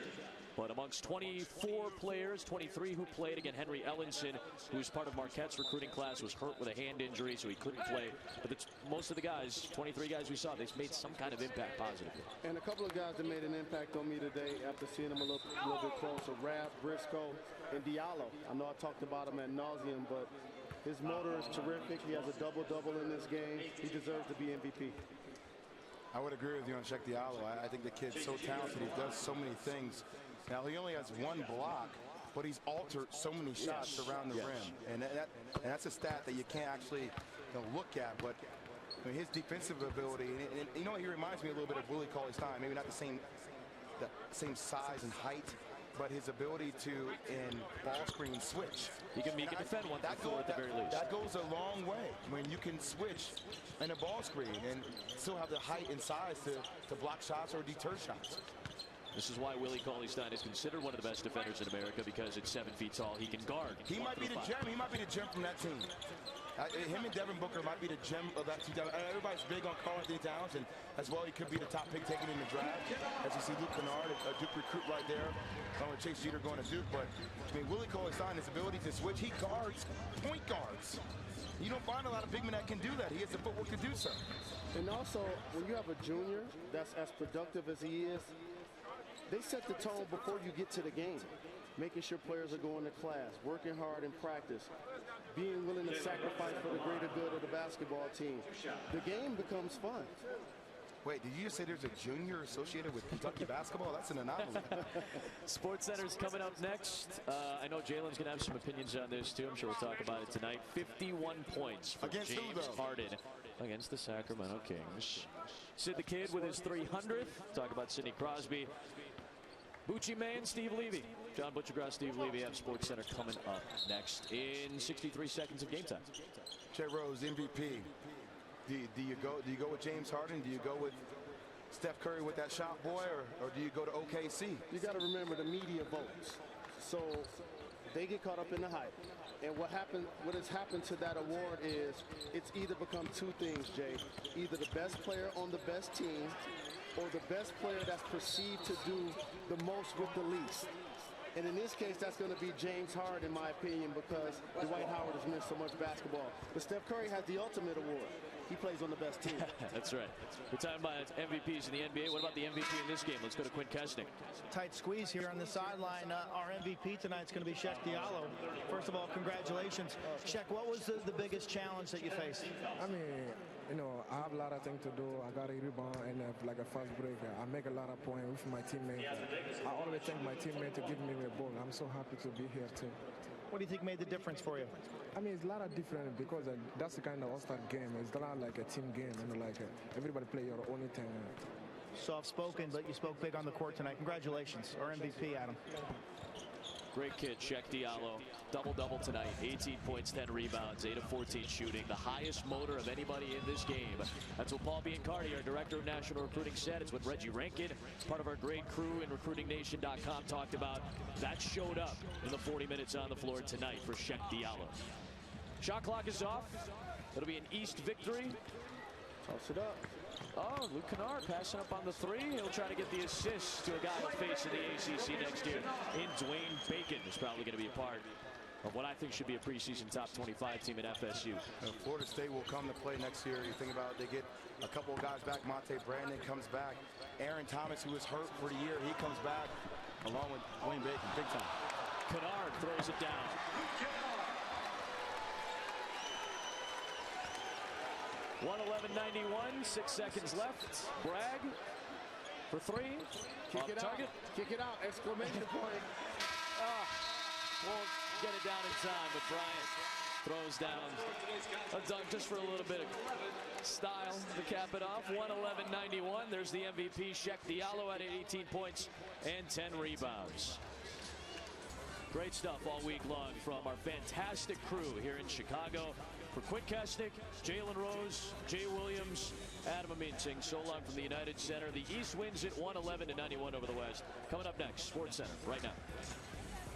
But amongst 24 players, 23 who played, again, Henry Ellenson, who's part of Marquette's recruiting class, was hurt with a hand injury, so he couldn't play. But most of the guys, 23 guys we saw, they made some kind of impact positively. And a couple of guys that made an impact on me today after seeing them a little bit closer, Rabb, Briscoe, and Diallo. I know I talked about him ad nauseum, but his motor is terrific. He has a double-double in this game. He deserves to be MVP. I would agree with you on Sheck Diallo. I think the kid's so talented. He does so many things. Now, he only has 1 block, but he's altered so many shots around the rim. And that's a stat that you can't actually look at. But his defensive ability, and he reminds me a little bit of Willie Cauley-Stein. Maybe not the same size and height, but his ability to, in ball screen, switch. He can defend 1 through 4 at the very least. That goes a long way when you can switch in a ball screen and still have the height and size to block shots or deter shots. This is why Willie Cauley-Stein is considered one of the best defenders in America, because at 7 feet tall, he can guard. He might be the gem. He might be the gem from that team. Him and Devin Booker might be the gem of that team. Everybody's big on Karl-Anthony Towns, and as well, he could be the top pick taken in the draft. As you see Luke Kennard, a Duke recruit right there. Along with Chase Jeter going to Duke, but Willie Cauley-Stein, his ability to switch, he guards point guards. You don't find a lot of big men that can do that. He has the footwork to do so. And also, when you have a junior that's as productive as he is, they set the tone before you get to the game, making sure players are going to class, working hard in practice, being willing to sacrifice for the greater good of the basketball team. The game becomes fun. Wait, did you just say there's a junior associated with Kentucky basketball? That's an anomaly. SportsCenter's coming up next. I know Jalen's going to have some opinions on this, too. I'm sure we'll talk about it tonight. 51 points for Against James Harden against the Sacramento Kings. Sid the Kid with his 300th. Talk about Sidney Crosby. Bucci Man, Steve Levy. John Butchergrass, Steve Levy have SportsCenter coming up next in 63 seconds of game time. Jay Rose, MVP. Do you go with James Harden? Do you go with Steph Curry with that shot boy, or do you go to OKC? You got to remember the media votes. So they get caught up in the hype. And what has happened to that award is it's either become 2 things, Jay. Either the best player on the best team, or the best player that's perceived to do the most with the least. And in this case, that's going to be James Harden, in my opinion, because Dwight Howard has missed so much basketball. But Steph Curry has the ultimate award. He plays on the best team. That's right. We're talking about MVPs in the NBA. What about the MVP in this game? Let's go to Quinn Kesnick. Tight squeeze here on the sideline. Our MVP tonight is going to be Sheck Diallo. First of all, congratulations. Sheck, what was the biggest challenge that you faced? I mean, you know, I have a lot of things to do. I got a rebound and like a fast break. I make a lot of points with my teammates. I always thank my teammate to give me the ball. I'm so happy to be here too. What do you think made the difference for you? I mean, it's a lot of different because that's the kind of all-star game. It's not like a team game, and like everybody play your own thing. Soft-spoken, but you spoke big on the court tonight. Congratulations, our MVP, Adam. Great kid, Sheck Diallo. Double-double tonight. 18 points, 10 rebounds, 8 of 14 shooting. The highest motor of anybody in this game. That's what Paul Biancardi, our director of national recruiting, said. It's what Reggie Rankin, part of our great crew in recruitingnation.com, talked about. That showed up in the 40 minutes on the floor tonight for Sheck Diallo. Shot clock is off. It'll be an East victory. Toss it up. Oh, Luke Kennard passing up on the three. He'll try to get the assist to a guy who'll face in the ACC next year. In Dwayne Bacon is probably going to be a part of what I think should be a preseason top 25 team at FSU. Florida State will come to play next year. You think about it, they get a couple of guys back. Monte Brandon comes back. Aaron Thomas, who was hurt for the year, he comes back along with Dwayne Bacon, big time. Kennard throws it down. 111.91, 6 seconds left. Bragg for three. Kick it target. out. Kick it out. Exclamation point. Won't get it down in time, but Bryant throws down a dunk just for a little bit of style to cap it off. 111.91. There's the MVP, Sheck Diallo, at 18 points and 10 rebounds. Great stuff all week long from our fantastic crew here in Chicago. For Quint Kesnick, Jalen Rose, Jay Williams, Adam Aminting, so long from the United Center. The East wins it 111-91 over the West. Coming up next, Sports Center right now.